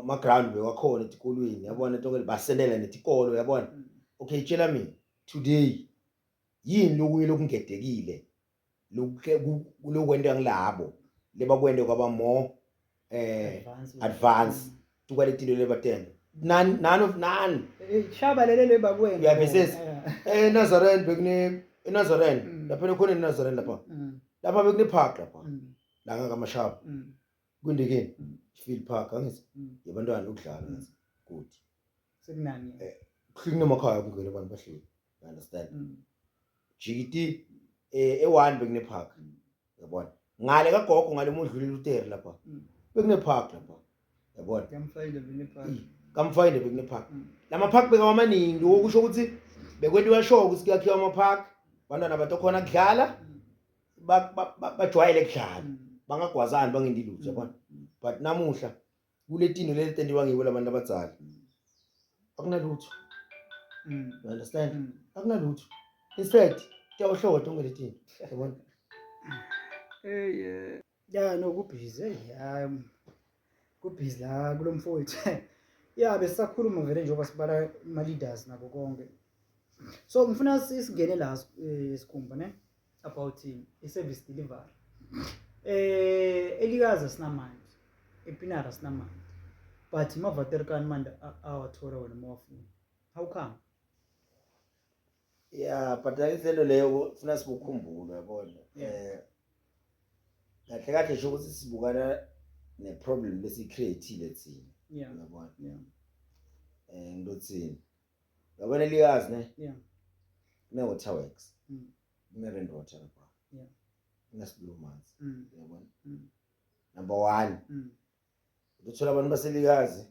Speaker 2: ma ground bewakhona etikolweni yabona tonke basendela netikolo yabona okay tshela mina today yini lokungedekile lokwenda ngilabo lebakwende kwaba more advance tukwaletinto lebatenda none of none
Speaker 1: shaba lele bakwenda
Speaker 2: uyabesesa Nazarene bekune Nazarene lapha khona Nazarene lapha bekune park lapha la ngakamashaba kundekeni field park angithi yabantwana ukudlala ngathi good
Speaker 1: sekunani
Speaker 2: kuhlukile emakhaya kungena abantu bahleli you understand jikiti e1 bekune park yabona ngale kagogo ngale mudlule Luther lapha bekune park lapha yabona kamfayinde bekune park lama park beka amaningi okusho ukuthi bekwentiwa show ukuthi kuyakhiwa ama park abantwana batokhona kudlala bajwayele kudlala bangagwazani bangendilutho yabona but namuhla kuletino letendiwa ngibo labantu abadzala akunalutho you understand akunalutho instead tiyawuhlola tonke letino yabona
Speaker 1: ya no kubhizi kubhizi la kulomfowethu ya besakhuluma vele njengoba sibala ama leaders nabo konke so ngifuna singene la isikhumba ne about i-service delivery elikazi sinamanje ePinara sinamanje but maVaterkan manje awathola wena mawafuna how come
Speaker 2: but ayizelo leyo funa sibukhumbula yabona kahle nje ukuthi sibukana neproblem lesicreateile thina yabona ngilothini yabona elikazi ne kune-waterworks
Speaker 1: Mm.
Speaker 2: kune-rainwater lapha
Speaker 1: Yeah.
Speaker 2: kune-Silulumanzi
Speaker 1: Mm.
Speaker 2: uyabona.
Speaker 1: Mm.
Speaker 2: Number 1
Speaker 1: Mm.
Speaker 2: uthola abantu baselikazi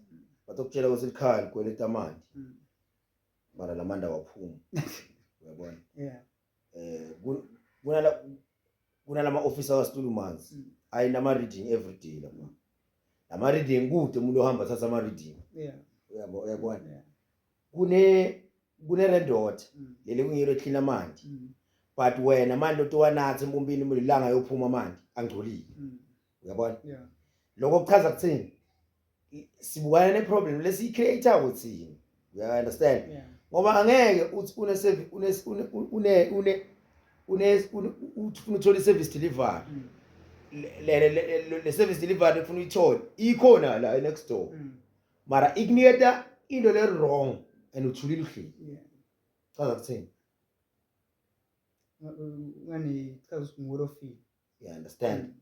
Speaker 2: bazokutshela ukuthi likhaya likweleta amanti
Speaker 1: Mm.
Speaker 2: mara la manda waphuma uyabona.
Speaker 1: Yeah.
Speaker 2: Kunalama officer kaSilulumanzi
Speaker 1: Mm.
Speaker 2: ayinama reading every day lapha. Lama reading kude umuntu ohamba thatha ama reading
Speaker 1: Yeah.
Speaker 2: uyabona.
Speaker 1: Yeah.
Speaker 2: Kune rainwater
Speaker 1: Mm.
Speaker 2: leli kungiyelo clean amanti
Speaker 1: Mm.
Speaker 2: but wena manje otowanatha empompini mulilanga yophuma amanti angcolile
Speaker 1: Mm.
Speaker 2: uyabona.
Speaker 1: Yeah.
Speaker 2: Lokho kuchaza kuthini sibukana ne problem lesi creator uthini you understand.
Speaker 1: Yeah.
Speaker 2: Ngoba angeke uthi ufuna uthola service delivery
Speaker 1: Mm.
Speaker 2: le service delivery ufuna uyithole ikhona la next door mara ikuniketa into le wrong and uthulile uhleli.
Speaker 1: Yeah.
Speaker 2: Chaza kuthini
Speaker 1: Ngani chaza ukuthi ngolofile.
Speaker 2: you understand.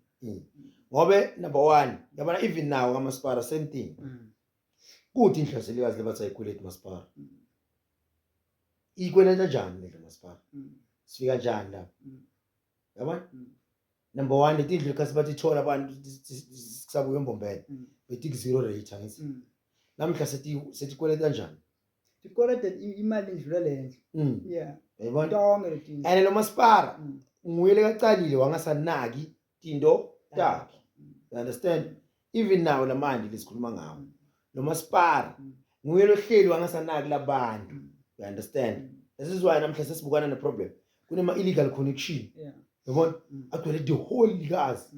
Speaker 2: Ngobe number 1 yabona even now kaMasipala same thing kuthi inhloselikazi lebathi ayikweleti Masipala ikweleta njani le Masipala sifika njani la yabona. Number 1 letindlu kasi bathi thola abantu kusabuye embombela bethi 0 rate angithi namhla setikweleta njani
Speaker 1: tikweleta imali indlula lendlu. Yeah.
Speaker 2: yabona
Speaker 1: Tonke letinto.
Speaker 2: and lo Masipala nguyele kacalile wangasanaki into takhe you understand. Even now lamanje lesikhuluma ngawo lo Masipala nguyele ohleli wangasanaki labantu you understand. This is why namhla sesibukana ne problem kunema illegal connection
Speaker 1: Yeah.
Speaker 2: yabona agcwele the whole likazi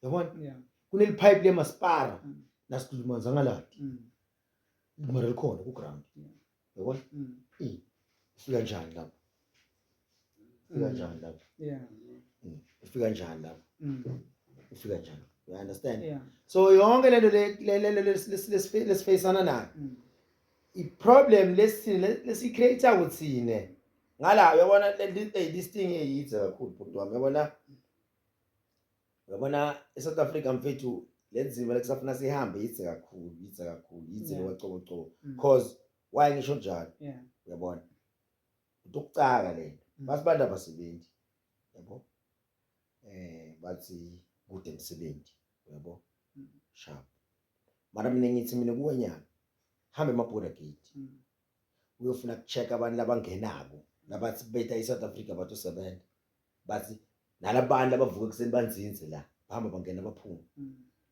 Speaker 2: yabona.
Speaker 1: Yeah.
Speaker 2: Kuneli pipe le Masipala naSilulumanzi angaladi mara likhona ku ground yabona. Ifika njani lapho ifika njani lapho
Speaker 1: Yeah.
Speaker 2: ifika njani lapho ifika njani you understand.
Speaker 1: Yeah.
Speaker 2: So yonke lento lesifacana nayo i-problem lesi-creator kuthine ngala uyabona this thing eyithe kakhulu bhuti wami uyabona eSouth Africa mfethu lenzima lekusafuna sihambe yithe kakhulu yithe lococo because why ngisho njalo
Speaker 1: Yeah.
Speaker 2: uyabona ukucaka lento basibantu abasebenzi yabo bathi kude emsebenzi yabo sharp mara mina ngithi mina kuwenyana hambe emaborder gate uyofuna ukucheck abantu labangenako labathi betha eSouth Africa bathu 7 bathi nalabantu abavuka kuseni banzinze la bahamba bangena baphuma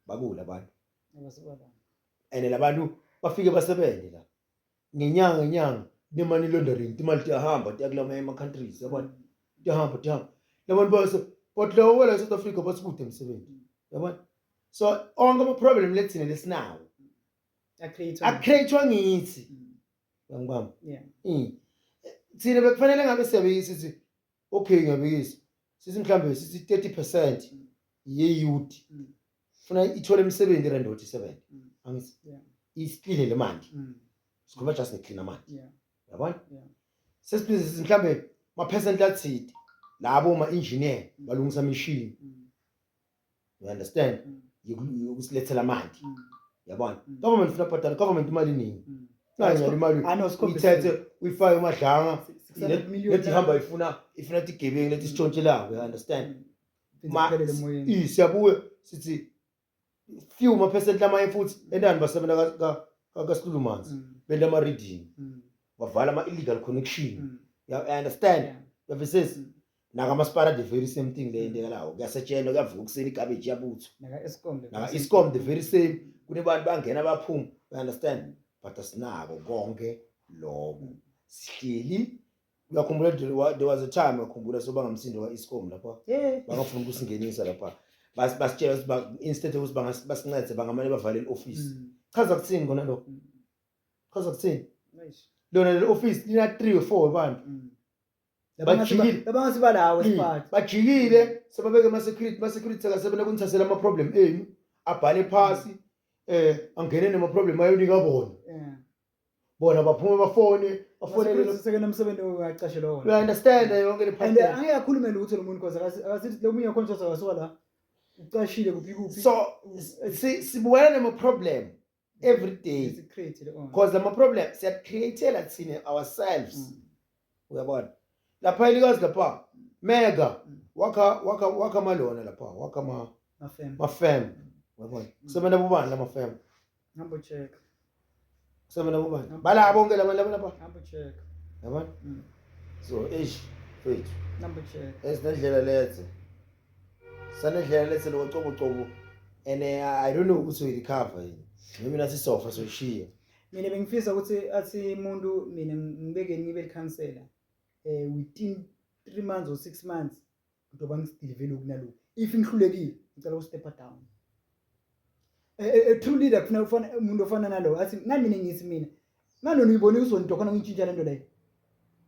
Speaker 2: bakula abantu
Speaker 1: Abasebaba.
Speaker 2: and labantu bafike basebenze la ngenyanga nemani laundering imali tiyahamba tiyakulama ema countries yabona tiyahamba labantu base but lawo wela eSouth Africa bathi kude emsebenzi yabona. So onke ama problem lethina lesinawo acreatewa ngithi ngibamba.
Speaker 1: Yeah.
Speaker 2: Thina bekufanele ngabe siyabekisa sithi okay ngiyabekisa sithi mhlambe sithi 30% ye-youth funa ithole imisebenzi irandoti 7 angithi isiqile le manje sikhuluma just ngeclean amanzi yabona. Sesibhizi mhlambe ma percent lathiti labo ma engineer balungisa machine you understand yokusilethela amanzi yabona. Government funa bhatala government imali eningi nanye imali ithethe uyifake emadlanga lethi hamba ifuna tigebengu lethi sitshontshelako you understand. Siyabuye sithi few ma percent lamaye futhi endani basebenza kaSilulumanzi benda ama reading bavala ama illegal connection you understand. Bafisesi naka Masipala the very same thing le indeka lawo kuyasetshenzwa kuyavuka kuseni cabbage yabuthwa naka Eskom the very same kunebantu bangena baphuma you understand. But asinako konke lokho sihleli uyakhumbula there was a time uyakhumbula soba ngamsindo ka Eskom lapha bangafuna ukusingenisa lapha basitshela ukuthi instead of basincede bangamane bavalele office. Chaza kuthini kona lokho chaza kuthini lona le office lina 3 or 4 abantu
Speaker 1: labangasiba esiphathi
Speaker 2: bajikile sebabeke ama security akasebenza kunithasela ama problem enu abhale phasi angene nema problem ayonika bona baphuma bafonele
Speaker 1: sekena umsebenzi ongacashelwa wona.
Speaker 2: you understand yonke le part
Speaker 1: And angiyakhuluma lutho lo muntu because akasithi lo munye contract akasuka la ucashile kuphi.
Speaker 2: So sibukana nema problem every day because lama problem siya createela thina ourselves uyabona. lapha elikazi lapha mega wakha malona lapha wakha mafem yabona kusebenza bobani la mafem
Speaker 1: Number check.
Speaker 2: kusebenza bobani bala bonke lapha
Speaker 1: Number check.
Speaker 2: yabona so wait
Speaker 1: Number check.
Speaker 2: esinendlela lethe sanendlela lethe locobo and I don't know ukuthi we recover yini maybe nathi sofa soyishiya
Speaker 1: Mina bengifisa ukuthi athi umuntu mina ngibeke ngibe likhansela within 3 months or 6 months ngoba ngisideliver kunalokho if ngihlulekile ngicela step down a true leader kufanele umuntu ofana nalo athi ngani mina ngithi mina ngalona uyibona uzonto khona ngitshintsha lento leyo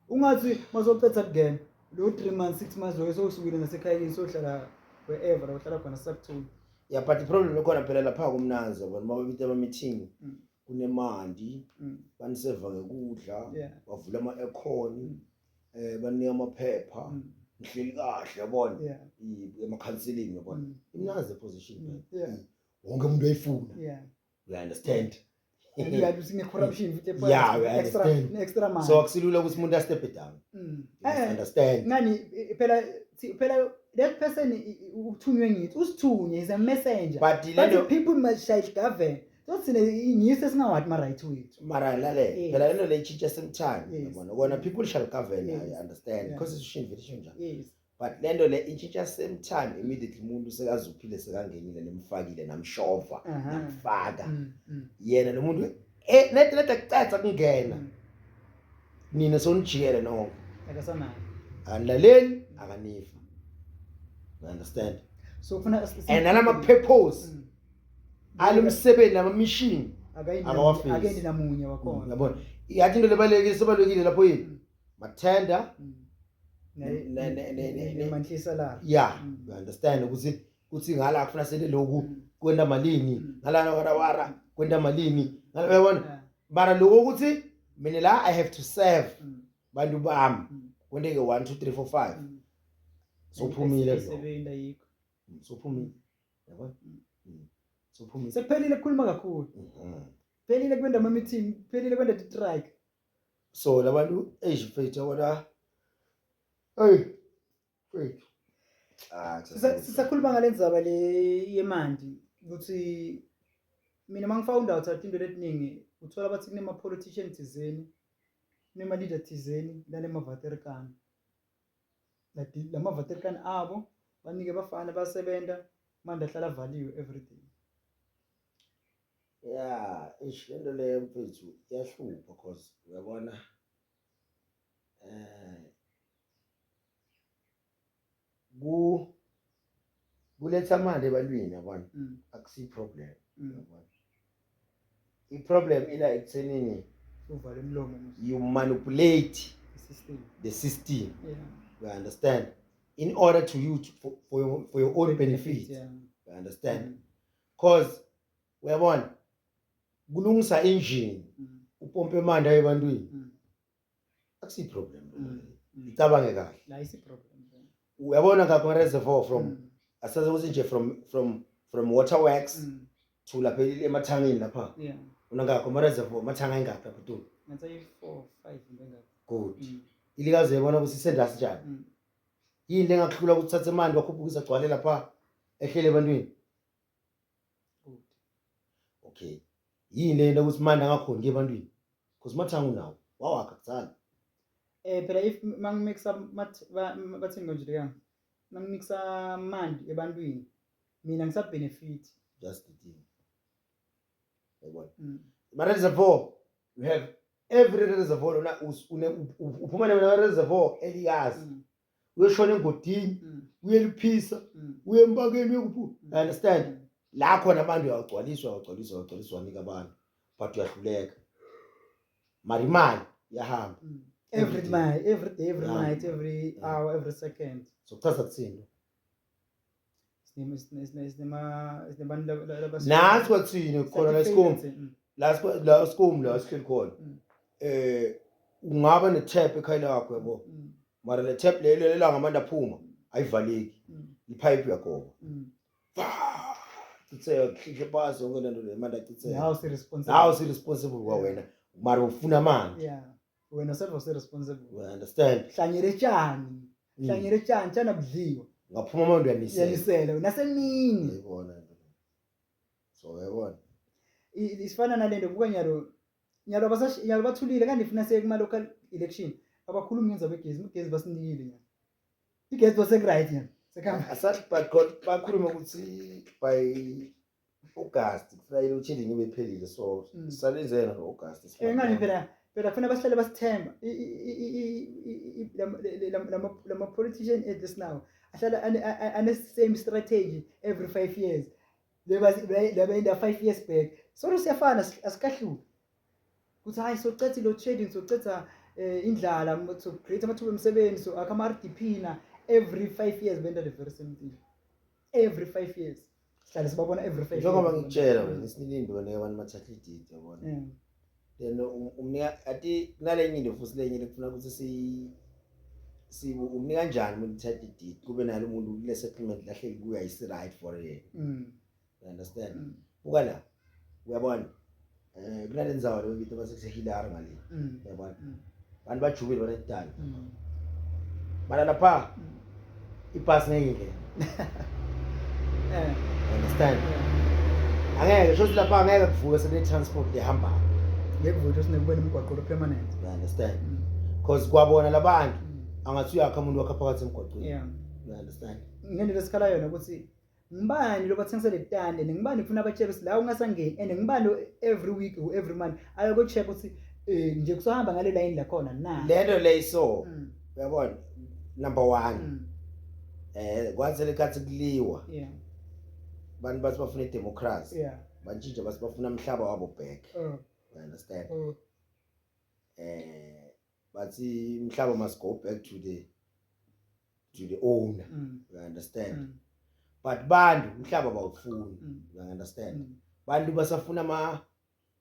Speaker 1: ungathi mazophetha again lo 3 months 6 months lo sosukile nasekhaya sohlala wherever uhlala khona sakuthula
Speaker 2: yeah but the problem ekhona phela lapha kumnanzi yabona mababite ama meeting kunemandi baniseva ngekudla bavula ama aircon banika amaphepha ngihleli kahle yabona ema counseling yabona imnanzi position wonke umuntu uyifuna you understand
Speaker 1: and you have seen corruption with
Speaker 2: the
Speaker 1: extra man
Speaker 2: so akusilula ukuthi umuntu a step down you understand
Speaker 1: ngani phela that person uthunywe ngithi usithunywe is a messenger
Speaker 2: but
Speaker 1: people must shall govern that's ingise singawathi ma right wethu
Speaker 2: mara lale phela lento le ichinja sometime yabona ubona people shall govern I understand because it's invitation njalo but lento le ichinja same time immediately umuntu sekazuphile sekangenile nemfakile namshova namfaka yena nomuntu net akucaca kungena nina sonijikele nonke
Speaker 1: akasanayo
Speaker 2: anlaleli akanifa you understand
Speaker 1: so kufuna
Speaker 2: and nalama purpose alumsebenzi nama mission
Speaker 1: akayendi namunye wakhona
Speaker 2: yabona yathi into lebalekile lapho yini mathenda
Speaker 1: nemanhlisa la
Speaker 2: yeah you understand ukuthi ngala kufuna sele lokhu kwenda malini ngala wara kwenda malini ngala yabona mara lokho ukuthi mina la I have to serve bantu bami kwendeke 1 2 3 4 5 sophumile
Speaker 1: sebenza yikho
Speaker 2: sophumile yabona sophumile
Speaker 1: sekuphelile ukukhuluma kakhulu phelile kwenda ama meeting phelile kwenda strike
Speaker 2: so labantu ejifethe wona hey wait
Speaker 1: sisakhuluma ngalendzaba le yemandi ukuthi mina mangifound out into letiningi uthola bathi kunema politicians thizeni kunema leader thizeni lama vaterikani lama vaterikani abo banike bafana basebenza manje ahlala valiwe everything
Speaker 2: yeah lento le mfethu iyahlupa because uyabona kuletha manje ebantwini yabona akusi problem yabona i-problem ila ekuthenini
Speaker 1: uvala emlomo
Speaker 2: you manipulate the system you understand in order to use for your own benefit you understand because uyabona kulungisa engine upompe manje ebantwini akusi problem icabange kahle
Speaker 1: la isi problem
Speaker 2: uyabona ngakho reservoir from asaze ukuthi nje from waterworks to lapha emathangeni lapha unangakho ama reservoir mathanga engapha lapha
Speaker 1: ngathi 4 5 ngengapha
Speaker 2: good ilikaze yabona ukuthi sendasi njani yini lengakuhlula ukuthi uthathe imali wakhuphuka gcwale lapha ehlele ebantwini
Speaker 1: good
Speaker 2: okay yini lento ukuthi manje angakhona ebantwini because mathanga unawo wawakha kutsala
Speaker 1: phela if mangimixa bathenga nje lekanga mangimixa mandi ebantwini mina ngisa benefit
Speaker 2: just the thing yabona ma reservoir you have every reservoir uphuma ne reservoir eliyazi uyeshona engodini uyeliphisa uyembakeni uyekuphi understand la khona abantu uyagcwaliswa nika abantu but uyahluleka mari imali yahamba
Speaker 1: every day every night every hour every second
Speaker 2: so kuchaza kuthini
Speaker 1: isinabantu
Speaker 2: nathi kwathini khona la skom la sihleli khona ungaba ne tap ekhaya lakho yabo mara le tap lelo lelanga manje aphuma ayivaleki ipipe yagoba uthe khiphe phansi yonke lento le manje acithe
Speaker 1: now si responsible
Speaker 2: kwa wena mara ufuna manje
Speaker 1: wena self responsible.
Speaker 2: You understand?
Speaker 1: Hlanyele tshani tshana budliwa.
Speaker 2: Ngaphuma amawundo yanisela.
Speaker 1: Yanisela nasemini.
Speaker 2: Uyabona nto. So uyabona.
Speaker 1: Isifana nalento buka nyalo bathulile kanti ifuna siye kuma local election abakhulumi ngenza begezi basinikile nya. Igezi base right nya. Sekhamba.
Speaker 2: Asathi bakhuluma ukuthi by August kufanele uchilling ibe phelile so salenzela ngoAugust.
Speaker 1: Ngani phela kufanele basihlale basithemba. Lama politician at this now. Ahlala ane same strategy every 5 years. Leba in the 5 years back. So siyafana asikahluki. Kuthi hayi socetha lo trading socetha indlala to create amathuba emsebenzi so akama RDP na every 5 years benda the very same thing. Every 5 years. Sihlale sibabona every 5 years.
Speaker 2: Njengoba ngitshela wena sinilinde wena abantu bathatha ididi yabona. Then umnika ati kunalenye into futhi lenye lekufuna ukuthi umnika kanjani umuntu uthatha ididi kube nalo umuntu kule settlement lahleli kuya is right for yena. You understand? Buka la uyabona kunalenzawo lo bithi basekusehilari ngale uyabona abantu bajubile banedala mana lapha ibhasi ngeke understand angeke shothi lapha angeke kuvuke sebe transport lehamba
Speaker 1: ngekuvuka sinekubona imigwaqo permanent.
Speaker 2: You understand? Because kwabona labantu angathi uyakha umuntu wakha phakathi emgwaqweni. You understand?
Speaker 1: Ngene lesikhala yona ukuthi ngibani lo bathengisa le tande ngibani ufuna abatshela ukuthi la ungasangeni and ngibani every week or every month ayoko check ukuthi nje kusohamba ngale line la khona na
Speaker 2: lento leyiso uyabona number 1 kwathi lekathi kuliwa abantu bathi bafuna democracy bantshintsha bathi bafuna umhlaba wabo back. You understand? Bathi umhlaba must go back to the owner. You understand? But bantu umhlaba bawufuni. You understand? Bantu basafuna ama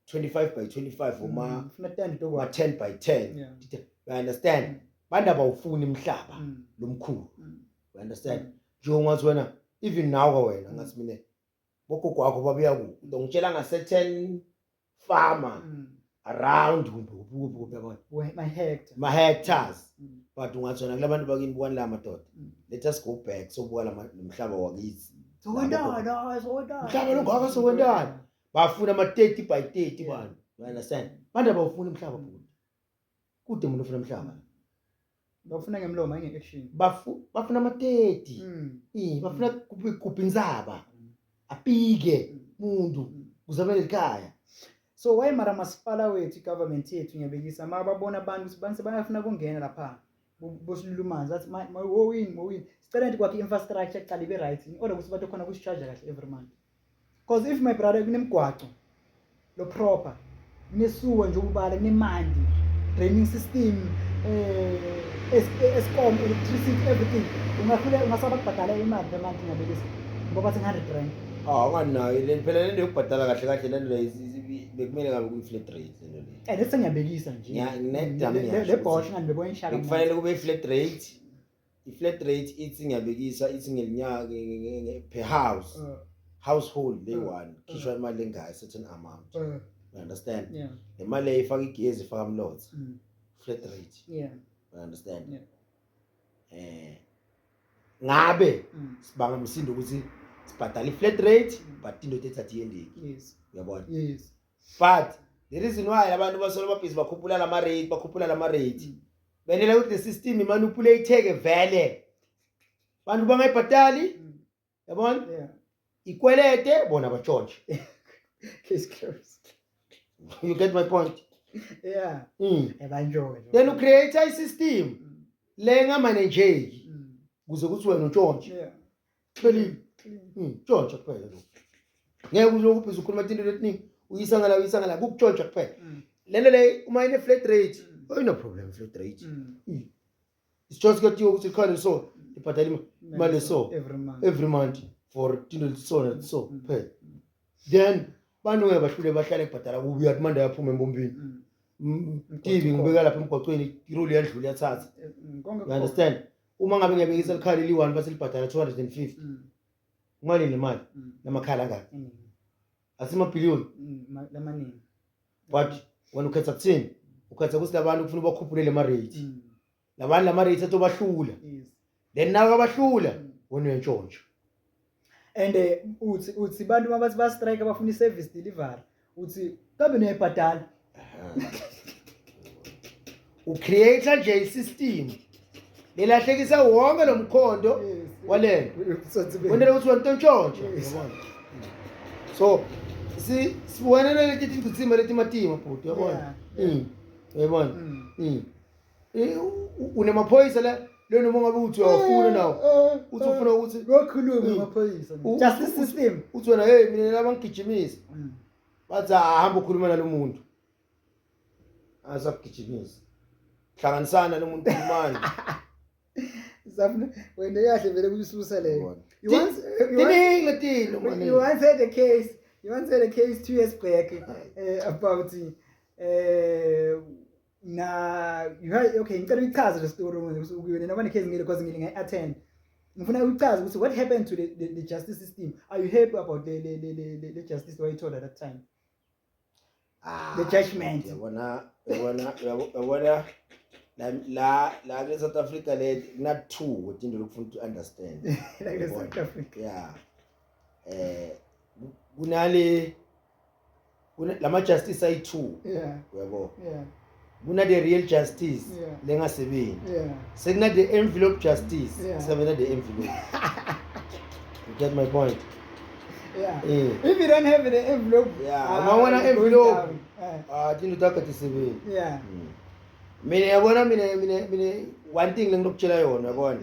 Speaker 2: 25 by 25 uma 10 by 10. You understand? Bantu abawufuni umhlaba lomkhulu. You understand? Njengoba wena even now wena ngathi mina bogogo wakho babuya ku ngitshela nga certain farmer around my hectares but ungathona kulabantu bakini bukani la madoda let us go back so buka la umhlaba wakithi umhlaba longaka sokwendana bafuna ama 30 by 30 bani. You understand? Bantu abawufuna umhlaba futhi kude umuntu ufuna umhlaba
Speaker 1: bafuna ngemlomo ayenge action
Speaker 2: bafuna ama 30 bafuna kuphi inzaba apike umuntu kuzabele ekhaya.
Speaker 1: So why mara masipala wethu government yethu ngiyabekisa mababona abantu ukuthi bantu bayafuna kungena lapha bosilulumanza athi mowin sicela nti kwakhe infrastructure aqala ibe right in order ukuthi batho khona kucharge kahle every month because if my brother kunemgwaco lo proper kunesuwa nje ubala kunemandi draining system escom electricity everything ungasaba kubhadala imali per month ngiyabekisa ngoba 100 rand
Speaker 2: nganayo le phela lento yokubhadala kahle kahle lento bekumele ngabe kuyi flat rate lento le
Speaker 1: lesi ngiyabekisa nje le bosh ngani bebona inshaka
Speaker 2: kufanele kube flat rate i-flat rate ithi ngiyabekisa ithi ngelinyaka per household le one khishwa imali engayo certain amount. You understand? Le mali efaka igezi efaka umlotha flat rate. You understand? Ngabe sibanga umsindo ukuthi sibhadala i-flat rate but into ethatha iyendeki. Uyabona? But the reason why abantu basolo babhizi bakhuphula lama rate benela ukuthi the system imanipulate vele bantu bangayibhadali. Yabona? Ikwelete bona batshontshe.
Speaker 1: Case closed.
Speaker 2: You get my point?
Speaker 1: Ebanjoy.
Speaker 2: Then you create a system lenga manageki kuze kuthi wena utshontshe. Pheli tshontshe kuphela lo. Ngeke uzokuphiza ukhuluma into letiningi uyisa ngala kukutshontshe kuphela. Lento le uma ine flat rate no problem flat rate. It's just got you ukuthi khona so ibhadala imali so every month for into so kuphela. Then bantu ngebahlule bahlale kubhadala kubi yathi manje yaphuma embombini. TV ngibeka lapha emgwaqweni iroli yandlula yathatha. You understand? Uma ngabe ngiyabekisa likhali li1 base libhadala 250. Imali nemali namakhala ngaka. Asima billion
Speaker 1: lamaningi.
Speaker 2: But when ukhetha kuthini ukhatha ukuthi labantu kufanele bakhuphule le rate labantu lama rate atobahlula then nawo abahlula wona uyantshontsha
Speaker 1: and uthi bantu mabathi ba strike abafuna i-service delivery uthi kabe niyayibhadala
Speaker 2: ucreate nje i-system lelahlekisa wonke lo mkhondo walento wena ukuthi wantshontsha yabona so siwena leti tindzima leti matima bhuti yabona yabona unemaphoyisa la lona uma ngabe uthi uyafuna nawo uthi ufuna ukuthi
Speaker 1: lokhuluma amaphoyisa justice system
Speaker 2: uthi wena hey mina labangigijimisa bathi ahamba ukhuluma nalomuntu asakugijimisa hlanganisana nomuntu imani
Speaker 1: Zafuna wena yahle vele kuyisusa leyo
Speaker 2: you once
Speaker 1: had a case 2 years back about you had okay ngicela uyichaze le story ukuyona noma necase ngile because ngile ngi-attend ngifuna uyichaze ukuthi what happened to the justice system. Are you happy about the justice what you told at that time? The judgment
Speaker 2: yabona la in South Africa not two what into lokufuna to understand
Speaker 1: like the South Africa
Speaker 2: yeah kunale lama justice ayi2 uyabo kuna the real justice lengasebenzi sekuna the envelope justice sebenza the envelope you get my point
Speaker 1: if you don't have the envelope
Speaker 2: I want an envelope tinto takatisebenzi mina yabona mina one thing lengikutshela yona yabona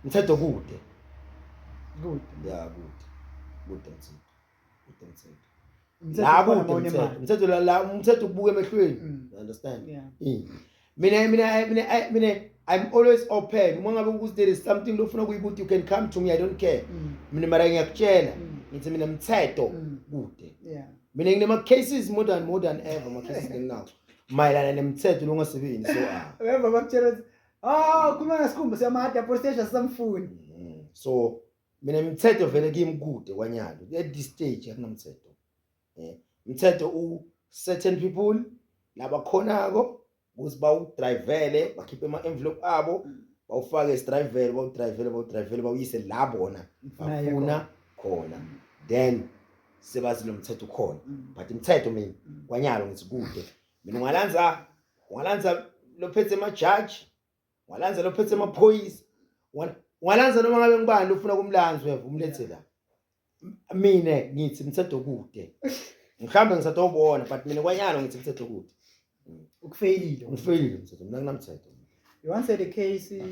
Speaker 2: mthetho kude good mthetho la mthetho ubuke emehlweni you understand mina I'm always open uma ngabe ukuthi there is something lofuna kuyibuthi you can come to me I don't care mina mara ngiyakutshela ngithi mina mthetho kude mina nginema cases more than ever ma cases nginawo mayelana nemthetho longasebenzi so
Speaker 1: weba bakutshela kuma ngasikhumba siyamada police station samfuni
Speaker 2: so mina imithetho vele kimkude kwanyalo at this stage akunamthetho umthetho u certain people labakhonako ukuthi bawudrivele bakhiphe ama envelope abo bawufake esidrivele bawudrivele bawuyise la bona bafuna khona then sebazi lo mthetho khona but imithetho mina kwanyalo ngithi kude mina ungalanza lophethe ama judge ungalanza lophethe ama police ungalanza noma ngabe ngibani ufuna kumlanzi umlethe la mina ngithi mthetho kude ngikhambe ngisatobona but mina kwanyalo ngithi mthetho kude
Speaker 1: ukufailile
Speaker 2: mthetho mina nginamthetho
Speaker 1: you once had a case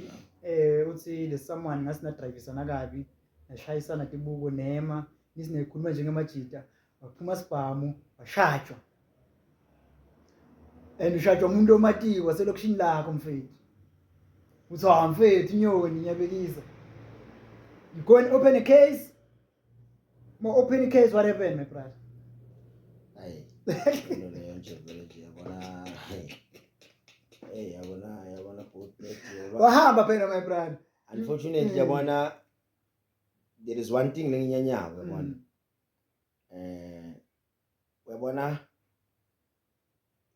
Speaker 1: uthi le someone ngasina drivisana kabi ashayisana tibuko nema nisinekhuluma njengemajita waphuma sibhamu washajwa and ushajwa umuntu omatiwe waselokishini lakho mfethu uthi mfethu inyoni ngiyabekisa you go and open a case what happened my brother
Speaker 2: hayi leyo nje vele yabona yabona
Speaker 1: wahamba phela my brother
Speaker 2: unfortunately yabona there is one thing lenginyanyawo yabona uyabona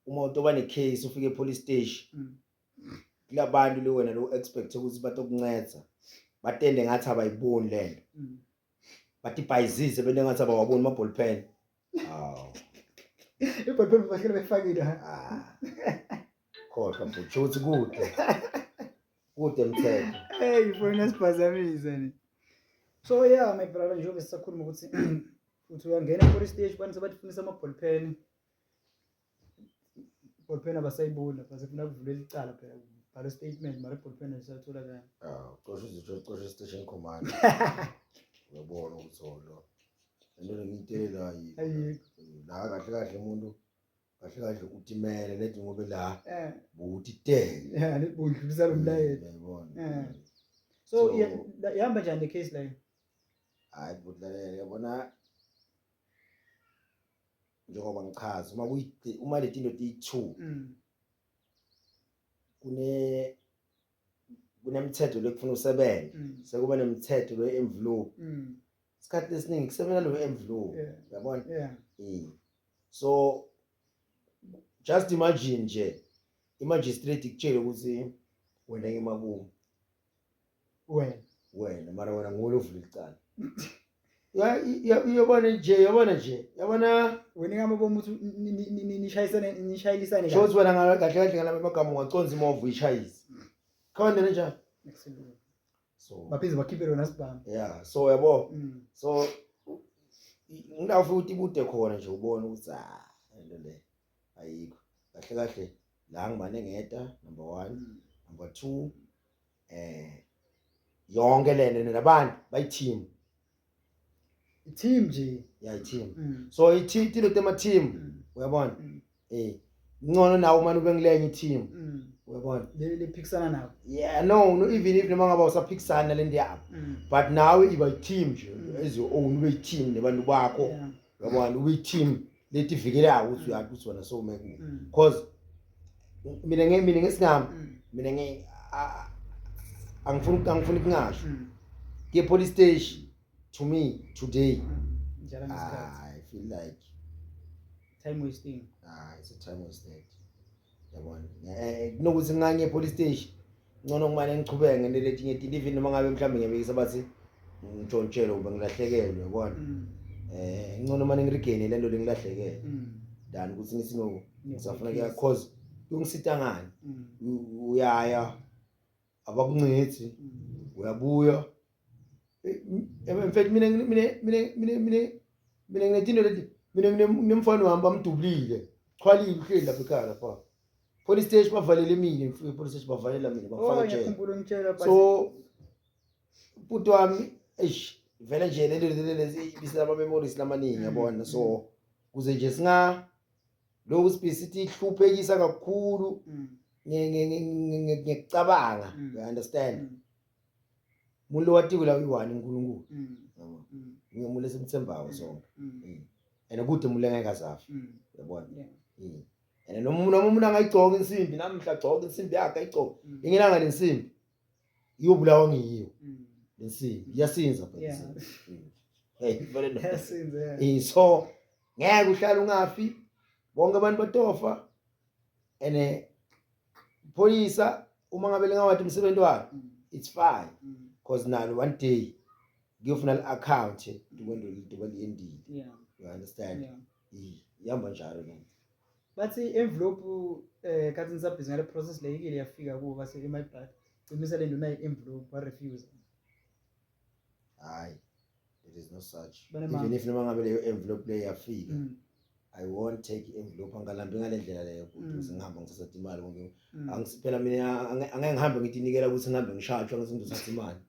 Speaker 2: uma utoba ne case ufike police station kulabantu le wena lo expect ukuthi batokunceda batende ngathi abayiboni lento bathi bayizise bende ngathi abawaboni ama ball pen
Speaker 1: iball pen bakhe befakile
Speaker 2: khohlwa mfuthu uthi kude mthetho
Speaker 1: ifona siphazamisa ni so yeah my brother njengoba sisakhuluma ukuthi uthi uyangena police station bantu sebafunisa ama ball pen abasayibona basefuna kuvulela icala phela bhala statement mara ball pen ayisathola kanye
Speaker 2: coshe station command uyabona ukuthola into ngiyitela la kahle umuntu kahle utimele lethi ngobe la buthi tele
Speaker 1: nebudlulisa lo mlayelo
Speaker 2: uyabona
Speaker 1: so ihamba njani le case leyo
Speaker 2: hayi budlalele yabona njengoba ngichaza uma le tinto ti2 kunemthetho lekufuna usebenze sekuba nemthetho lo envelope isikhathi esiningi kusebenza lo envelope yabona so just imagine nje i-magistrate ikutshela ukuthi wena ngemakumo wena mara wena ngulo uvula icala uyabona yabona
Speaker 1: wena ngamabomu ukuthi nishayilisane
Speaker 2: shows wena kahle ngalama magama ungaconza imovu uyishayisa khona njalo
Speaker 1: absolutely
Speaker 2: so
Speaker 1: baphize bakhiphe lona sibhamu
Speaker 2: yeah so yabo so nginawo futhi ibude khona nje ubona ukuthi into le ayikho kahle la ngibane ngeda number 1 number 2 yonke lena nabantu bayiteam
Speaker 1: team nje
Speaker 2: yeah team so ithilo tema team uyabona ngcono nawo manje ube ngilenye team uyabona
Speaker 1: lephikisana nabo
Speaker 2: yeah no even if noma ngaba usaphikisana le nto yabo but nawe iba team nje as your own ube team nebantu bakho uyabona ube team lethi vikelayo ukuthi uyathi ukuthi wona so make because mina ngesingami mina angifuni kungasho ke police station to me today I feel like
Speaker 1: time wasting
Speaker 2: it's a time wasted yabona kunokuthi nganye police station ngcono ngimane ngichubeke ngelethi ngethi even noma ngabe mhlambe ngebekisa bathi ngitshontshele ube ngilahlekelwe yabona ngcono manje ngirigene lento lengilahlekele dan ukuthi ngisino ngisafuna kuya cause ungisita ngani uyaya abakuncethi uyabuya in fact mina nginetino leti mina nginemfana wami bamdubulile chwalile uhleli lapha ekhaya lapha police station bavalele mina police station bavalela mina bafaka
Speaker 1: nje
Speaker 2: so ubuto wami vele nje lezi bisela memories lamaningi yabona so kuze nje singa lokhu sibisithi ihluphekisa kakhulu ngiyacabanga you understand umuntu watikula uyi1 uNkulunkulu ngiyomuhle simthembayo sonke and ukuthi umuntu engeke azafa yabona and noma umuntu angayigcoka insimbi namhla agcoka insimbi yakhe ayigcoka ingilanga lensimbi iyobulawa ngiyiyo lensimbi iyasinza phela vele
Speaker 1: yasinza
Speaker 2: so ngeke uhlala ungafi bonke abantu batofa and polisa uma ngabe lengawathi umsebenzi wakhe it's fine because nalo one day ngiyofuna account dukwento endile you understand ihamba njalo lento
Speaker 1: bathi envelope kathi nisabhizi ngale process leyikile yafika kubo base eMyBlood cimisa le ndona envelope ba refuse
Speaker 2: hayi there is no such even if noma ngabe leyo envelope le yafika I won't take envelope angalambi ngalendlela leyo ukuthi ngihamba ngithatha imali konke angisiphela mina angeke ngihambe ngitinikela ukuthi ngihambe ngishajwa ngisinduthatha imali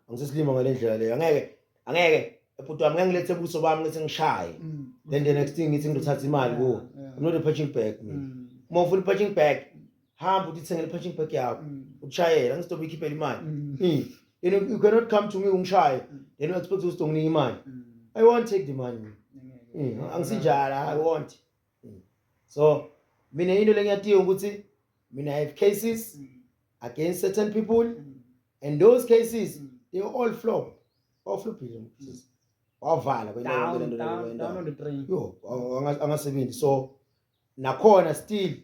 Speaker 2: angisesilima ngalendlela leyo angeke ebhuti wami ngilethe ubuso bami ngithi ngishaye then the next thing ngithi ngithatha imali ku I'm not a punching bag mina uma ufuna punching bag hamba uthi thengele punching bag yakho ushayela ngisitobe ikhiphela imali you cannot come to me ungishaye then you expect ukuthi unginike imali I won't take the money angisijala I want so mina into lengiyatiyo ukuthi mina I have cases against certain people and those cases they all flop wavala
Speaker 1: down on the drain
Speaker 2: yo angasebenzi so nakhona still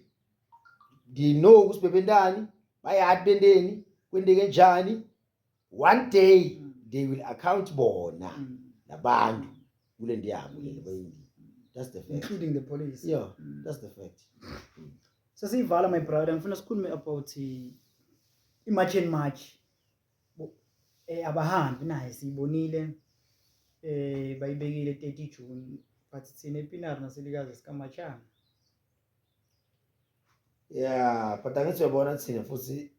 Speaker 2: they know ukuthi bebendani bayathi bendeni kwendeke njani one day they will account bona nabantu kule ndiyabo le bayindi that's the fact
Speaker 1: including the police
Speaker 2: yeah that's the fact
Speaker 1: so sivala my brother ngifuna sikhulume about i-march and march abahambi naye sibonile bayibekile 30 June but sine Pinar naselikazi sikamachana
Speaker 2: yeah but angithi uyabona thina futhi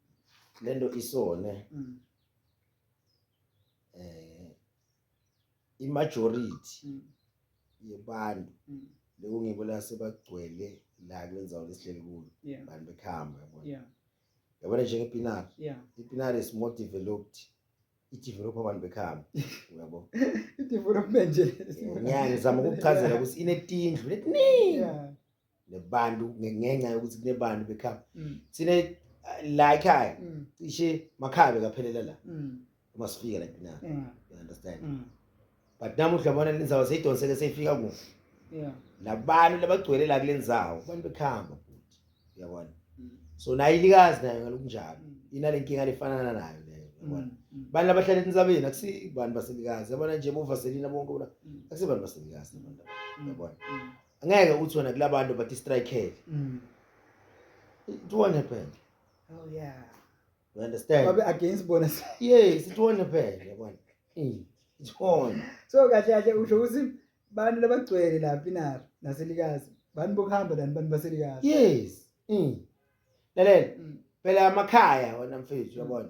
Speaker 2: lento isone i-majority yebantu lekungibona sebagcwele la kwenzayo lesihleli kulo bantu bekhamba yabona yabona njengePinar iPinar is more developed i-develop abantu bekhamba uyabo
Speaker 1: i-development nje
Speaker 2: ngiyazama ukuchazela ukuthi inetindlu letiningi nebantu ngenxa yokuthi kunebantu bekhamba sine la ekhaya cishe makhabe kaphelela la uma sifika la ePinar you understand but namuhla bona lenzawo seyidonseke seyifika ku
Speaker 1: Yeah.
Speaker 2: Labantu labagcwele la kule ndzawo abantu bekhamba futhi uyabona. So nayo ilikazi nayo ngalokunjalo inale nkinga lefanana nayo leyo uyabona. Bantu labahlala etinzabeni akusi bantu baselikazi yabona nje bovaselina bonke bona akusi bantu baselikazi abantu uyabona. Angeke uthi wona kulabantu bathi strike it won't happen.
Speaker 1: Oh yeah.
Speaker 2: You understand?
Speaker 1: Babe against bonus.
Speaker 2: Yes, it won't happen yabona. It won't.
Speaker 1: So kahle usho ukuthi bantu labagcwele lapha inara naselikazi bantu bokuhamba lani bantu baselikazi.
Speaker 2: Yes. Lalela phela amakhaya wona mfethu uyabona.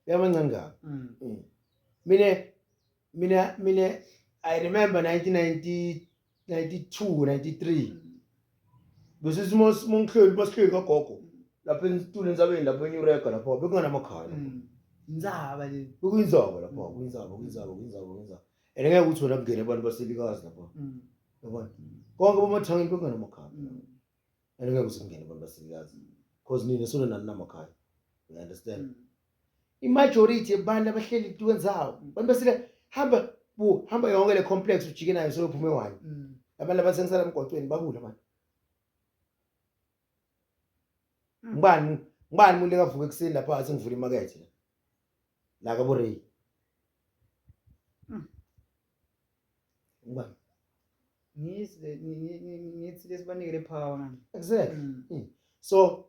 Speaker 2: Yabancane kabi. Mina I remember 1992 93 bese simongihleli basihleli kagogo lapha esitulweni zabeni lapha eNureka lapha bekungana amakhaya
Speaker 1: inzaba le
Speaker 2: bekuyinzaba lapha kuyinzaba ngeke ukuthi wona kungena abantu baselikazi lapha yabona konke bomathangeni bekungana amakhaya ngeke ukuthi kungena abantu baselikazi because nina sona nani namakhaya you understand imajority yabantu abahleli ezitukweni zawo abantu basile hamba yonke le complex ujike nayo sophuma ewani abantu abasengisala emgwaqweni babula abantu ngibani umuntu lekavuka ekseni lapha athi ngivula imakethe la ka Borei ngibani
Speaker 1: ngithi lesibanikele power ngani
Speaker 2: exactly so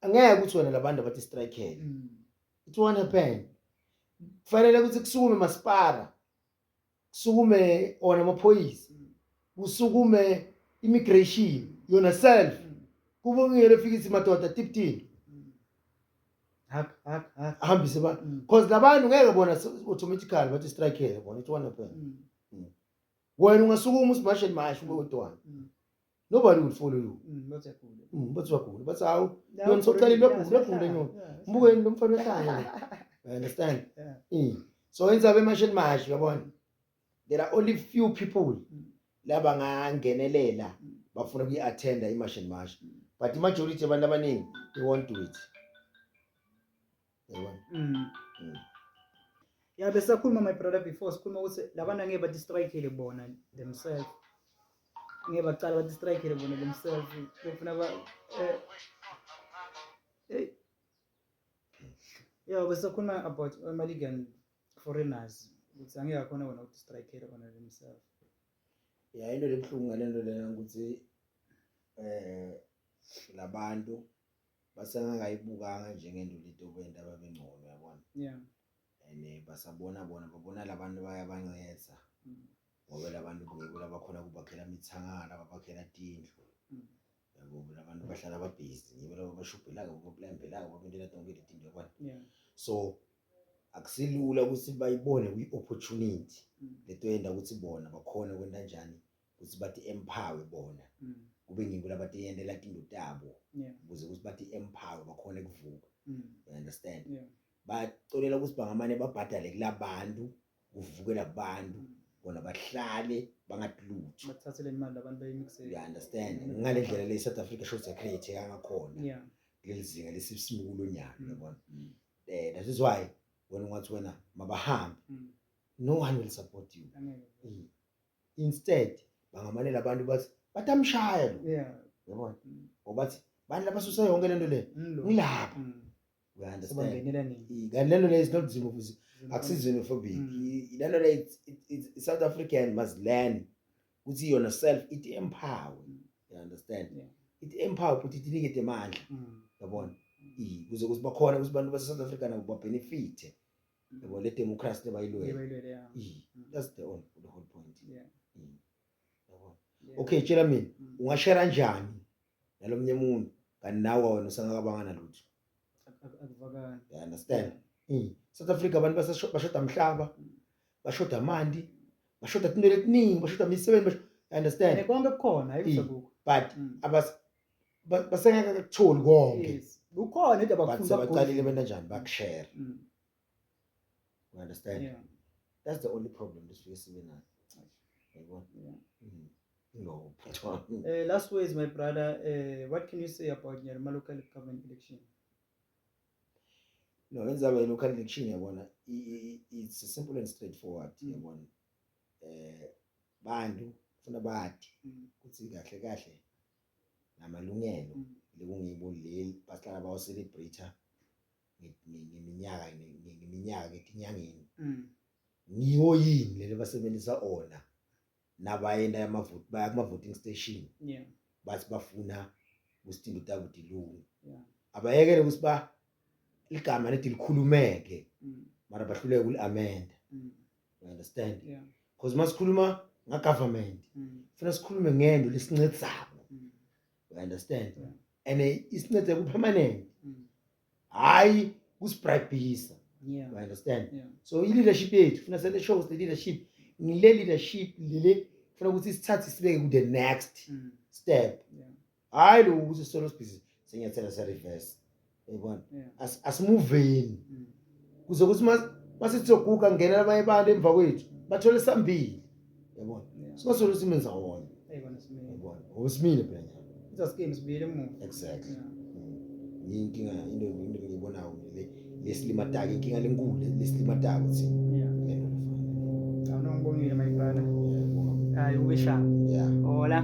Speaker 2: angeke ukuthi wena labantu abathi strike it won't happen kufanele ukuthi kusukume masipara kusukume ona amaphoyisa kusukume immigration yona self kube ngiyele fikisi madoda tiptini hambise abantu because labantu ngeke bona automatically bathi strike bona it won't happen wena ungasukuma usimarshal mash ube wedwana nobody will follow you bathi wakhulu bathi hawu yona sokucela lebhule nyona mbukeni lo mfana wehlanga you understand so inzabe emarshal mash yabona there are only few people laba ngangenelela bafuna ukuyi-attenda i-marshal mash but imajority abantu abaningi they won't do it
Speaker 1: ya besakhuluma my brother before sikhuluma ukuthi labantu angeke bathi strike bona themselves ngeke bacala bathi strike bona themselves befuna yeah besakhuluma about Maligan foreigners ukuthi angeke akhona bona ukuthi strike bona themselves
Speaker 2: ya into lebhlungu ngalento lena ukuthi labantu basengakayibukanga njengento letobenda babengcono yabona
Speaker 1: yeah
Speaker 2: babona labantu bayabancetha ngoba labantu ngeke labakhona kubakhela imithangala babakhela tindlu yabo labantu bahlala babhizi yibo labo bashubhela ngokuplambela babendela tonke izinto yabona so akusilula ukuthi bayibone kwi-opportunity leto yenda ukuthi bona bakhona kwenta kanjani ukuthi bathi empower bona kube ngibo labathi yendela tinto tabo ukuze ukuthi bathi empower bakhona kuvuka you understand bacolela ukuthi bangamane babhadale kulabantu kuvukela abantu bona bahlale bangadluthu
Speaker 1: bathathele imali abantu bayimixe
Speaker 2: you understand ngale ndlela le South Africa should create kangakhona lelizinga lesisimulo nyana yabona that is why when ungathi wena mabahambe no one will support you instead bangamanela abantu bathi amshaya yabona obathi bantu labasusa yonke lento le ngilapha you understand kanti lento le is not xenophobic lento le it's South African must learn ukuthi yona self it empower you understand it empower futhi inikete amandla yabona kuze kusibakhona ukuthi abantu base South Africa nabo babenefit yabo le democracy lebayilwele that's the whole point yabo okay tshela mina ungashare kanjani nalomnye umuntu kanti nawe wena usangakabangana lutho
Speaker 1: akuvakani
Speaker 2: you understand South Africa abantu bashoda umhlaba bashoda amandi bashoda into letiningi bashoda imisebenzi you understand
Speaker 1: konke kukhona ayikho
Speaker 2: but basengeke kutholi konke
Speaker 1: kukhona into abakufunda
Speaker 2: baqalile benda njani bakushare you understand that's the only problem lesifike sibe nayo yabo no
Speaker 1: last words my brother what can you say about your local government election
Speaker 2: no wenza ba local election yabona it's simple and straightforward yabona bantu ufuna bathi ukuthi kahle kahle namalungelo lekungibo leli basihlala bawo celebrate ngeminyaka ngetinyangeni ngiwo yini leli basebenzisa ona nabayenda yamavote baya kuma voting station bathi bafuna usitindo tabo dilungu abayekele ukuthi ba igama lethi likhulumeke mara bahluleke ukulamenda you understand because masikhuluma nga government funa sikhulume ngento lesincedisako you understand and isincede ku permanent hayi kusibribisa you understand so i leadership yethu funa sele shows the leadership ngile leadership lele funa ukuthi sithathe sibeke ku the next step hayi lo ukuthi solo busy senyathela se reverse yabona asimuveni kuze ukuthi masithi soguga ngena abanye abantu emva kwethu bathole sambili yabona singasolo simenza wona yabona osimile phela nyalo
Speaker 1: it's a scheme sibuyele emuva
Speaker 2: exactly inkinga into engiyibonayo lesilimataka inkinga lenkulu lesilimataka thina
Speaker 1: awunongibongile my brother hayi ubeshaka
Speaker 2: yeah
Speaker 1: hola